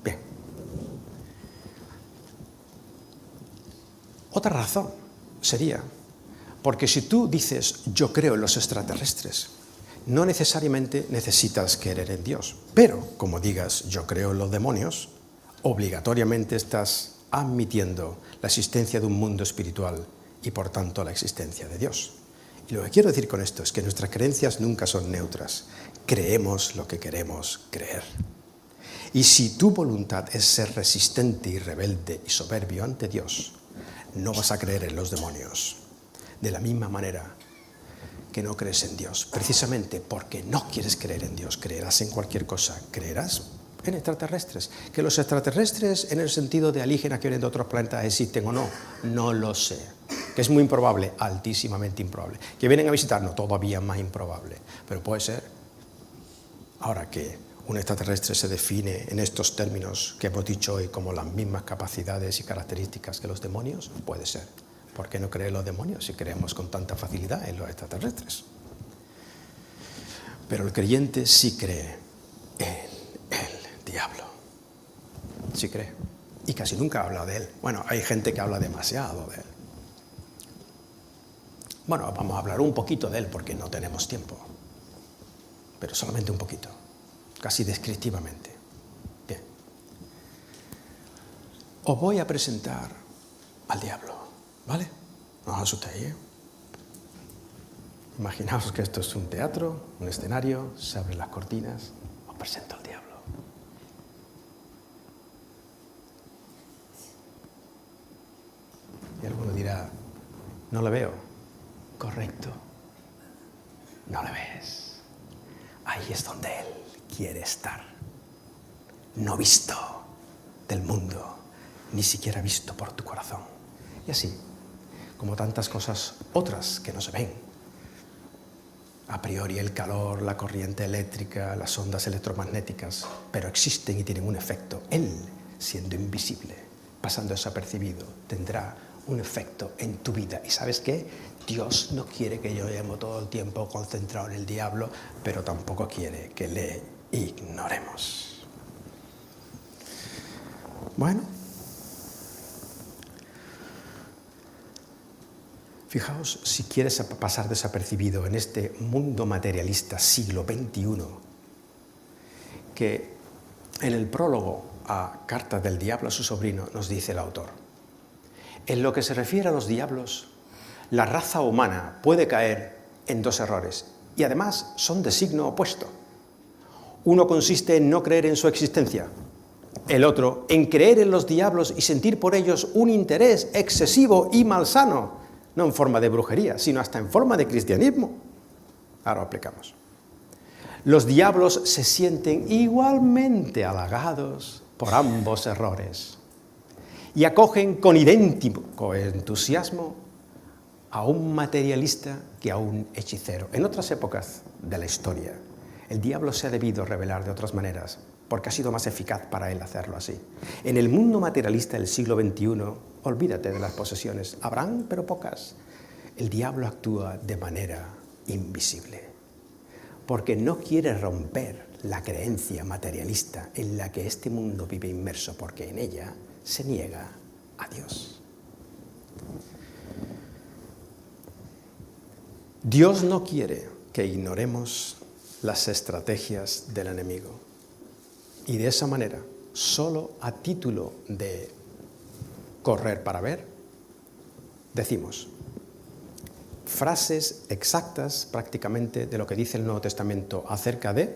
Bien. Otra razón sería porque si tú dices yo creo en los extraterrestres, no necesariamente necesitas creer en Dios, pero como digas yo creo en los demonios, obligatoriamente estás admitiendo la existencia de un mundo espiritual y por tanto la existencia de Dios. Y lo que quiero decir con esto es que nuestras creencias nunca son neutras, creemos lo que queremos creer. Y si tu voluntad es ser resistente y rebelde y soberbio ante Dios, no vas a creer en los demonios. De la misma manera que no crees en Dios, precisamente porque no quieres creer en Dios, creerás en cualquier cosa, creerás en extraterrestres. Que los extraterrestres, en el sentido de alienígenas que vienen de otros planetas, existen o no, no lo sé. Que es muy improbable, altísimamente improbable. Que vienen a visitarnos, todavía más improbable, pero puede ser. Ahora que un extraterrestre se define en estos términos que hemos dicho hoy como las mismas capacidades y características que los demonios, puede ser. ¿Por qué no creer en los demonios si creemos con tanta facilidad en los extraterrestres? Pero el creyente sí cree en el diablo. Sí cree. Y casi nunca habla de él. Bueno, hay gente que habla demasiado de él. Bueno, vamos a hablar un poquito de él porque no tenemos tiempo. Pero solamente un poquito. Casi descriptivamente. Bien. os voy a presentar al diablo, ¿vale? No os asustéis, ¿eh? Imaginaos que esto es un teatro, un escenario, se abren las cortinas, os presento al diablo. Y alguno dirá, no lo veo. Correcto, no lo ves. Ahí es donde él quiere estar. No visto del mundo, ni siquiera visto por tu corazón. Y así, como tantas cosas otras que no se ven. A priori el calor, la corriente eléctrica, las ondas electromagnéticas, pero existen y tienen un efecto. Él, siendo invisible, pasando desapercibido, tendrá un efecto en tu vida. ¿Y sabes qué? Dios no quiere que yo lleve todo el tiempo concentrado en el diablo, pero tampoco quiere que le ignoremos. Bueno, fijaos, si quieres pasar desapercibido en este mundo materialista siglo XXI, que en el prólogo a Carta del Diablo a su sobrino nos dice el autor: en lo que se refiere a los diablos, la raza humana puede caer en dos errores, y además son de signo opuesto. Uno consiste en no creer en su existencia, el otro en creer en los diablos y sentir por ellos un interés excesivo y malsano, no en forma de brujería, sino hasta en forma de cristianismo. Ahora lo aplicamos. Los diablos se sienten igualmente halagados por ambos errores y acogen con idéntico entusiasmo a un materialista que a un hechicero. En otras épocas de la historia, el diablo se ha debido revelar de otras maneras, porque ha sido más eficaz para él hacerlo así. En el mundo materialista del siglo XXI, olvídate de las posesiones, habrán pero pocas. El diablo actúa de manera invisible, porque no quiere romper la creencia materialista en la que este mundo vive inmerso, porque en ella se niega a Dios. Dios no quiere que ignoremos las estrategias del enemigo. Y de esa manera, solo a título de correr para ver, decimos frases exactas prácticamente de lo que dice el Nuevo Testamento acerca de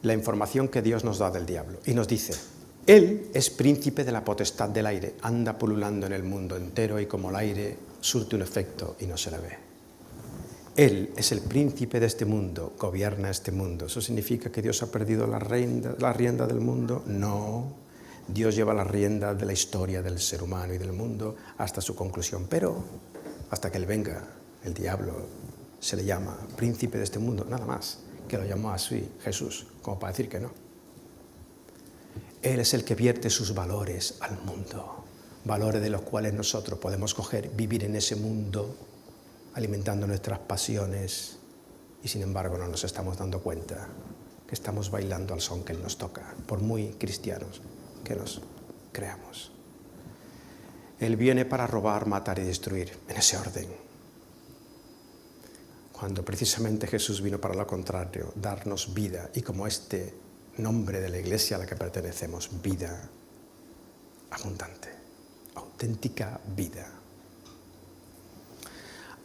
la información que Dios nos da del diablo. Y nos dice: él es príncipe de la potestad del aire, anda pululando en el mundo entero y como el aire surte un efecto y no se le ve. Él es el príncipe de este mundo, gobierna este mundo. ¿Eso significa que Dios ha perdido la rienda del mundo? No. Dios lleva la rienda de la historia del ser humano y del mundo hasta su conclusión. Pero hasta que Él venga, el diablo se le llama príncipe de este mundo, nada más, que lo llamó así Jesús, como para decir que no. Él es el que vierte sus valores al mundo, valores de los cuales nosotros podemos coger, vivir en ese mundo, alimentando nuestras pasiones, y sin embargo no nos estamos dando cuenta que estamos bailando al son que Él nos toca, por muy cristianos que nos creamos. Él viene para robar, matar y destruir, en ese orden. Cuando precisamente Jesús vino para lo contrario, darnos vida, y como este nombre de la iglesia a la que pertenecemos, vida abundante, auténtica vida.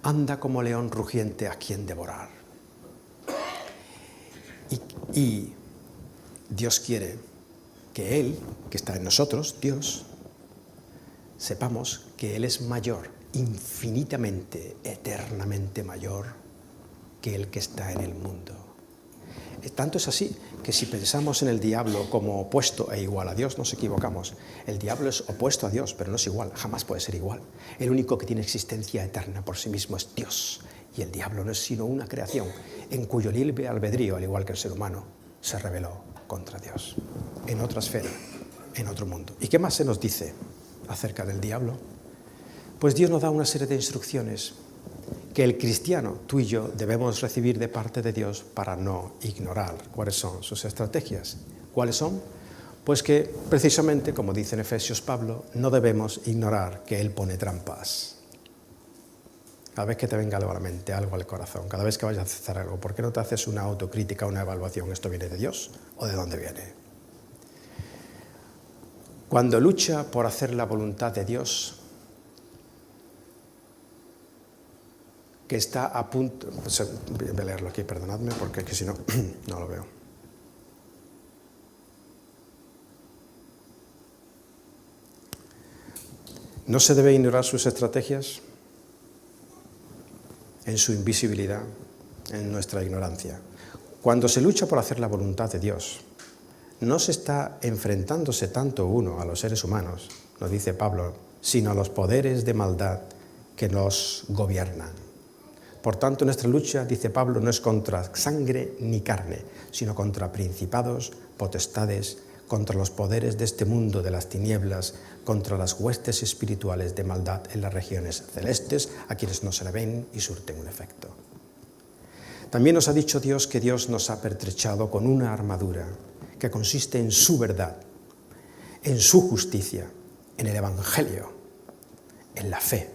Anda como león rugiente a quien devorar. Y Dios quiere que Él, que está en nosotros, Dios, sepamos que Él es mayor, infinitamente, eternamente mayor que el que está en el mundo. Tanto es así que si pensamos en el diablo como opuesto e igual a Dios, nos equivocamos. El diablo es opuesto a Dios, pero no es igual, jamás puede ser igual. El único que tiene existencia eterna por sí mismo es Dios. Y el diablo no es sino una creación en cuyo libre albedrío, al igual que el ser humano, se rebeló contra Dios. En otra esfera, en otro mundo. ¿Y qué más se nos dice acerca del diablo? Pues Dios nos da una serie de instrucciones que el cristiano, tú y yo, debemos recibir de parte de Dios para no ignorar cuáles son sus estrategias. ¿Cuáles son? Pues que, precisamente, como dice en Efesios Pablo, no debemos ignorar que Él pone trampas. Cada vez que te venga algo a la mente, algo al corazón, cada vez que vayas a hacer algo, ¿por qué no te haces una autocrítica, una evaluación? ¿Esto viene de Dios o de dónde viene? Cuando lucha por hacer la voluntad de Dios, que está a punto... Voy a leerlo aquí, perdonadme, porque es que si no, no lo veo. No se debe ignorar sus estrategias en su invisibilidad, en nuestra ignorancia. Cuando se lucha por hacer la voluntad de Dios, no se está enfrentándose tanto uno a los seres humanos, nos dice Pablo, sino a los poderes de maldad que nos gobiernan. Por tanto, nuestra lucha, dice Pablo, no es contra sangre ni carne, sino contra principados, potestades, contra los poderes de este mundo de las tinieblas, contra las huestes espirituales de maldad en las regiones celestes, a quienes no se le ven y surten un efecto. También nos ha dicho Dios que Dios nos ha pertrechado con una armadura que consiste en su verdad, en su justicia, en el Evangelio, en la fe,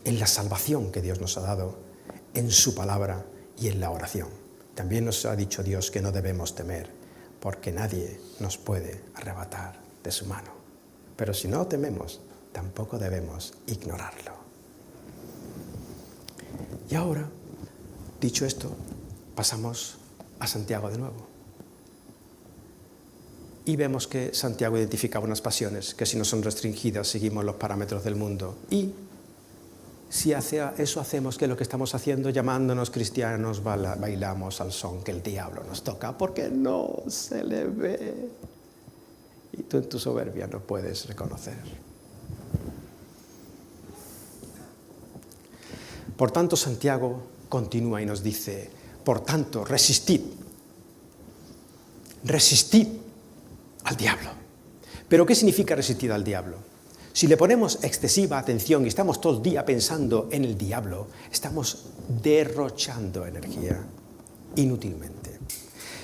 en la salvación que Dios nos ha dado, en su palabra y en la oración. También nos ha dicho Dios que no debemos temer, porque nadie nos puede arrebatar de su mano. Pero si no tememos, tampoco debemos ignorarlo. Y ahora, dicho esto, pasamos a Santiago de nuevo. Y vemos que Santiago identificaba unas pasiones que si no son restringidas seguimos los parámetros del mundo. Y si eso hacemos, que es lo que estamos haciendo, llamándonos cristianos, bailamos al son que el diablo nos toca porque no se le ve. Y tú en tu soberbia no puedes reconocer. Por tanto, Santiago continúa y nos dice, por tanto, resistid al diablo. ¿Pero qué significa resistir al diablo? Si le ponemos excesiva atención y estamos todo el día pensando en el diablo, estamos derrochando energía inútilmente.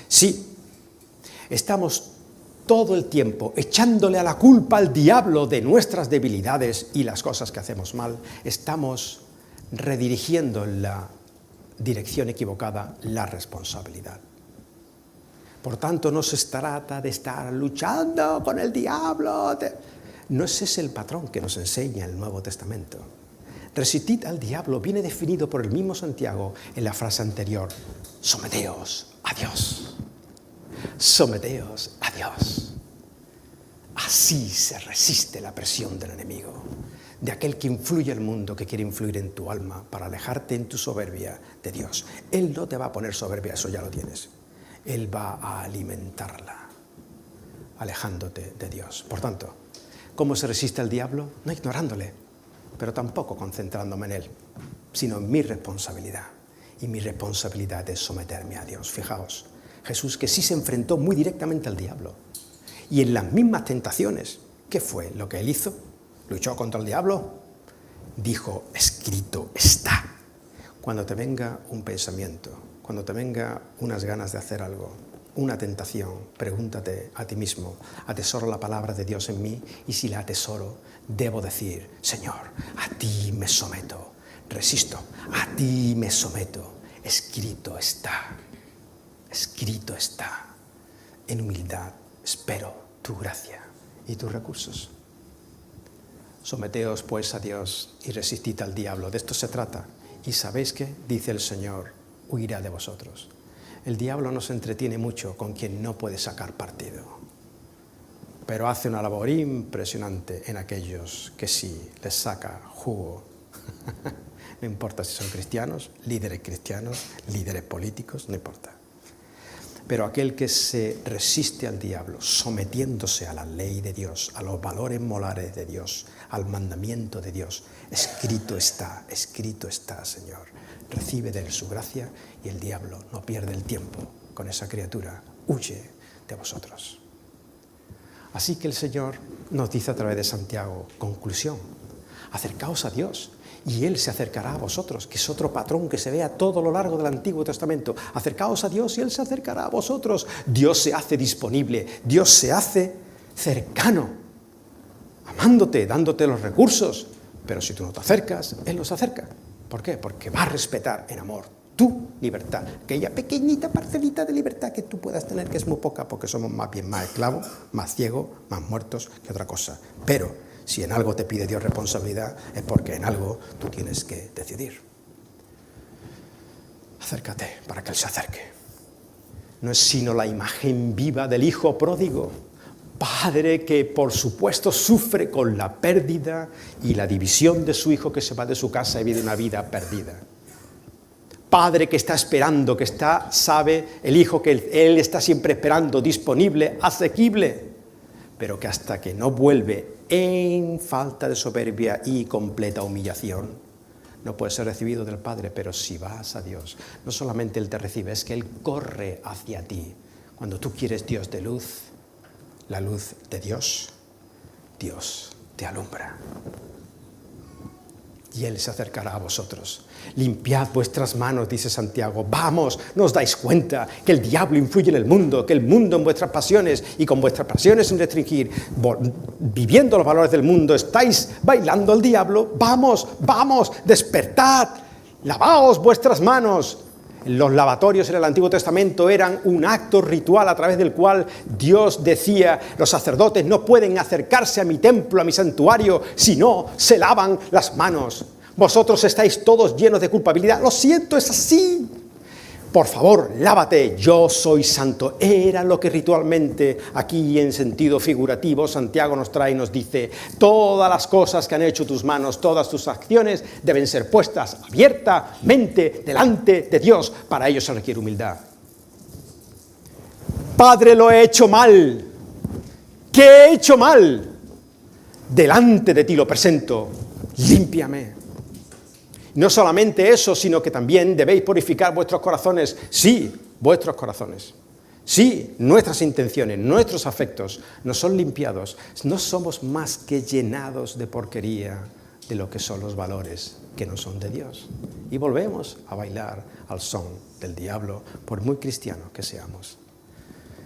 Si estamos todo el tiempo echándole a la culpa al diablo de nuestras debilidades y las cosas que hacemos mal, estamos redirigiendo en la dirección equivocada la responsabilidad. Por tanto, no se trata de estar luchando con el diablo. No es ese el patrón que nos enseña el Nuevo Testamento. Resistid al diablo viene definido por el mismo Santiago en la frase anterior. Someteos a Dios. Someteos a Dios. Así se resiste la presión del enemigo, de aquel que influye el mundo, que quiere influir en tu alma para alejarte en tu soberbia de Dios. Él no te va a poner soberbia, eso ya lo tienes. Él va a alimentarla, alejándote de Dios. Por tanto, ¿cómo se resiste al diablo? No ignorándole, pero tampoco concentrándome en él, sino en mi responsabilidad. Y mi responsabilidad es someterme a Dios. Fijaos, Jesús que sí se enfrentó muy directamente al diablo. Y en las mismas tentaciones, ¿qué fue lo que él hizo? ¿Luchó contra el diablo? Dijo, escrito está. Cuando te venga un pensamiento, cuando te venga unas ganas de hacer algo, una tentación, pregúntate a ti mismo, ¿atesoro la palabra de Dios en mí? Y si la atesoro, debo decir, Señor, a ti me someto, resisto, a ti me someto, escrito está, en humildad espero tu gracia y tus recursos. Someteos pues a Dios y resistid al diablo, de esto se trata. Y ¿sabéis qué? Dice el Señor, huirá de vosotros. El diablo no se entretiene mucho con quien no puede sacar partido, pero hace una labor impresionante en aquellos que sí les saca jugo. No importa si son cristianos, líderes políticos, no importa. Pero aquel que se resiste al diablo, sometiéndose a la ley de Dios, a los valores morales de Dios, al mandamiento de Dios, escrito está, Señor. Recibe de él su gracia y el diablo no pierde el tiempo con esa criatura, huye de vosotros. Así que el Señor nos dice a través de Santiago, conclusión, acercaos a Dios y Él se acercará a vosotros, que es otro patrón que se ve a todo lo largo del Antiguo Testamento. Acercaos a Dios y Él se acercará a vosotros. Dios se hace disponible, Dios se hace cercano, amándote, dándote los recursos. Pero si tú no te acercas, Él los acerca. ¿Por qué? Porque va a respetar en amor Tu libertad, aquella pequeñita parcelita de libertad que tú puedas tener, que es muy poca, porque somos más bien más esclavos, más ciegos, más muertos que otra cosa. Pero si en algo te pide Dios responsabilidad, es porque en algo tú tienes que decidir. Acércate para que Él se acerque. No es sino la imagen viva del Hijo pródigo, Padre que por supuesto sufre con la pérdida y la división de su Hijo que se va de su casa y vive una vida perdida. Padre que está esperando, que sabe el Hijo que Él está siempre esperando, disponible, asequible, pero que hasta que no vuelve en falta de soberbia y completa humillación, no puede ser recibido del Padre. Pero si vas a Dios, no solamente Él te recibe, es que Él corre hacia ti. Cuando tú quieres Dios de luz, la luz de Dios, Dios te alumbra. Y Él se acercará a vosotros. Limpiad vuestras manos, dice Santiago. Vamos, ¿no os dais cuenta que el diablo influye en el mundo, que el mundo en vuestras pasiones y con vuestras pasiones sin restringir, viviendo los valores del mundo, estáis bailando al diablo? Vamos, vamos, despertad, lavaos vuestras manos. Los lavatorios en el Antiguo Testamento eran un acto ritual a través del cual Dios decía: los sacerdotes no pueden acercarse a mi templo, a mi santuario, si no se lavan las manos. Vosotros estáis todos llenos de culpabilidad. Lo siento, es así. Por favor, lávate, yo soy santo. Era lo que ritualmente, aquí en sentido figurativo, Santiago nos trae y nos dice: todas las cosas que han hecho tus manos, todas tus acciones deben ser puestas abiertamente delante de Dios. Para ello se requiere humildad. Padre, lo he hecho mal. ¿Qué he hecho mal? Delante de ti lo presento. Límpiame. No solamente eso, sino que también debéis purificar vuestros corazones. Sí, vuestros corazones. Sí, nuestras intenciones, nuestros afectos no son limpiados. No somos más que llenados de porquería de lo que son los valores que no son de Dios. Y volvemos a bailar al son del diablo, por muy cristianos que seamos.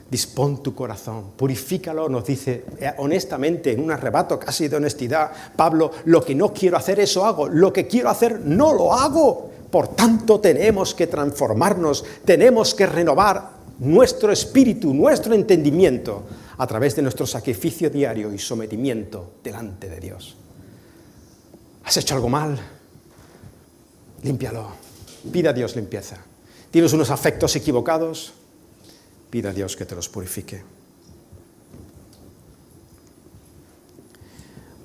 Dispón tu corazón, purifícalo, nos dice honestamente, en un arrebato casi de honestidad, Pablo: lo que no quiero hacer, eso hago, lo que quiero hacer, no lo hago. Por tanto, tenemos que transformarnos, tenemos que renovar nuestro espíritu, nuestro entendimiento, a través de nuestro sacrificio diario y sometimiento delante de Dios. ¿Has hecho algo mal? Límpialo, pide a Dios limpieza. ¿Tienes unos afectos equivocados? Pide a Dios que te los purifique.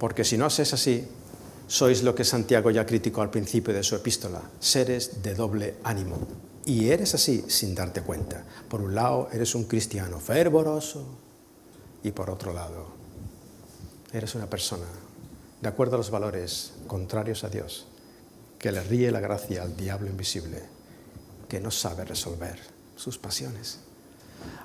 Porque si no es así, sois lo que Santiago ya criticó al principio de su epístola: seres de doble ánimo. Y eres así sin darte cuenta. Por un lado, eres un cristiano fervoroso, y por otro lado, eres una persona, de acuerdo a los valores contrarios a Dios, que le ríe la gracia al diablo invisible, que no sabe resolver sus pasiones.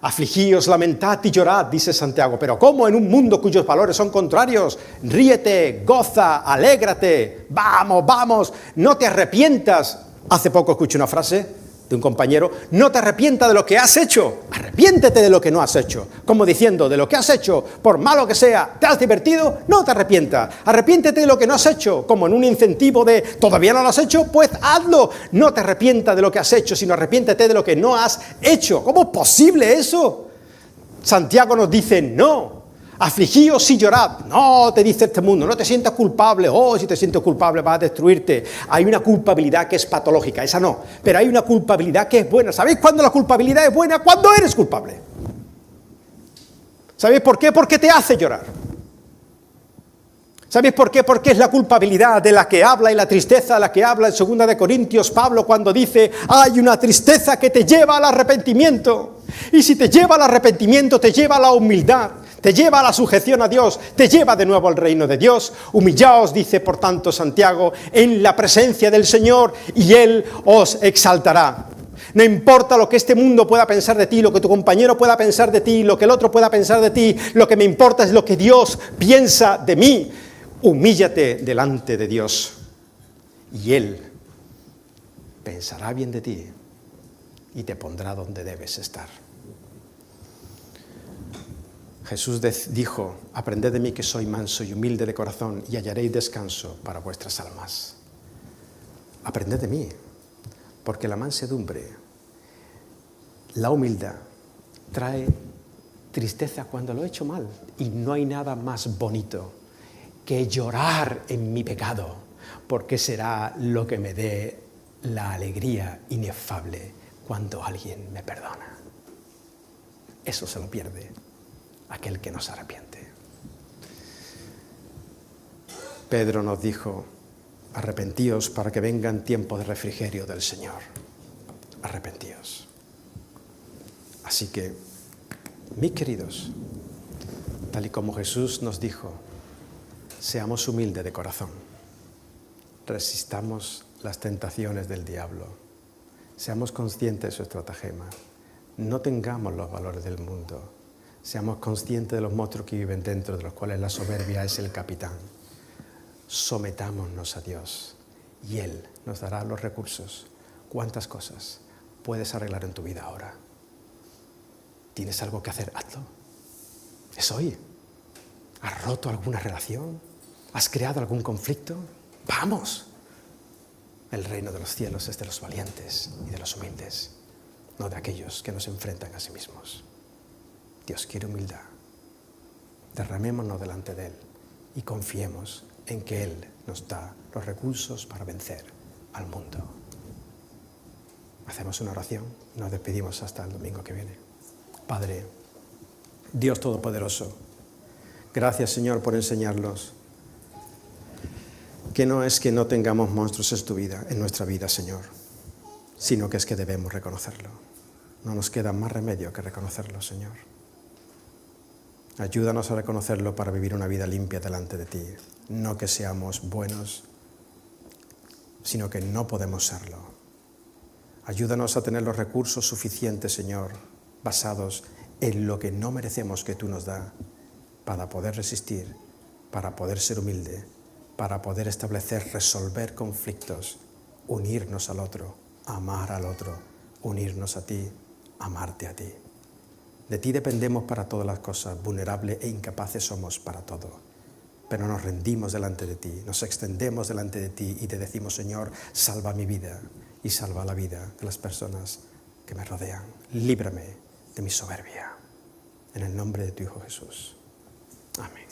Afligíos, lamentad y llorad, dice Santiago. Pero ¿cómo en un mundo cuyos valores son contrarios? Ríete, goza, alégrate, vamos, vamos, no te arrepientas. Hace poco escuché una frase de un compañero: no te arrepientas de lo que has hecho, arrepiéntete de lo que no has hecho. Como diciendo, de lo que has hecho, por malo que sea, ¿te has divertido? No te arrepientas. Arrepiéntete de lo que no has hecho, como en un incentivo de ¿todavía no lo has hecho? Pues hazlo. No te arrepientas de lo que has hecho, sino arrepiéntete de lo que no has hecho. ¿Cómo es posible eso? Santiago nos dice: no. Afligíos y llorad. No, te dice este mundo, no te sientas culpable. Oh, si te sientes culpable vas a destruirte. Hay una culpabilidad que es patológica, esa no. Pero hay una culpabilidad que es buena. ¿Sabéis cuándo la culpabilidad es buena? Cuando eres culpable. ¿Sabéis por qué? Porque te hace llorar. ¿Sabéis por qué? Porque es la culpabilidad de la que habla y la tristeza de la que habla en 2 de Corintios Pablo cuando dice: hay una tristeza que te lleva al arrepentimiento. Y si te lleva al arrepentimiento, te lleva a la humildad, te lleva a la sujeción a Dios, te lleva de nuevo al reino de Dios. Humillaos, dice por tanto Santiago, en la presencia del Señor y Él os exaltará. No importa lo que este mundo pueda pensar de ti, lo que tu compañero pueda pensar de ti, lo que el otro pueda pensar de ti, lo que me importa es lo que Dios piensa de mí. Humíllate delante de Dios y Él pensará bien de ti y te pondrá donde debes estar. Jesús dijo: aprended de mí que soy manso y humilde de corazón y hallaréis descanso para vuestras almas. Aprended de mí, Porque la mansedumbre, la humildad, trae tristeza cuando lo he hecho mal. Y no hay nada más bonito que llorar en mi pecado, porque será lo que me dé la alegría inefable cuando alguien me perdona. Eso se lo pierde aquel que no se arrepiente. Pedro nos dijo: arrepentíos para que vengan tiempos de refrigerio del Señor. Arrepentíos. Así que, mis queridos, tal y como Jesús nos dijo, seamos humildes de corazón. Resistamos las tentaciones del diablo. Seamos conscientes de su estratagema. No tengamos los valores del mundo. Seamos conscientes de los monstruos que viven dentro, de los cuales la soberbia es el capitán. Sometámonos a Dios y Él nos dará los recursos. ¿Cuántas cosas puedes arreglar en tu vida ahora? ¿Tienes algo que hacer? Hazlo. Es hoy. ¿Has roto alguna relación? ¿Has creado algún conflicto? ¡Vamos! El reino de los cielos es de los valientes y de los humildes, no de aquellos que no se enfrentan a sí mismos. Dios quiere humildad. Derramémonos delante de Él y confiemos en que Él nos da los recursos para vencer al mundo. Hacemos una oración y nos despedimos hasta el domingo que viene. Padre, Dios Todopoderoso, gracias, Señor, por enseñarnos que no es que no tengamos monstruos en nuestra vida, Señor, sino que es que debemos reconocerlo. No nos queda más remedio que reconocerlo, Señor. Ayúdanos a reconocerlo para vivir una vida limpia delante de ti. No que seamos buenos, sino que no podemos serlo. Ayúdanos a tener los recursos suficientes, Señor, basados en lo que no merecemos que tú nos das, para poder resistir, para poder ser humilde, para poder establecer, resolver conflictos, unirnos al otro, amar al otro, unirnos a ti, amarte a ti. De ti dependemos para todas las cosas, vulnerables e incapaces somos para todo. Pero nos rendimos delante de ti, nos extendemos delante de ti y te decimos: Señor, salva mi vida y salva la vida de las personas que me rodean. Líbrame de mi soberbia. En el nombre de tu Hijo Jesús. Amén.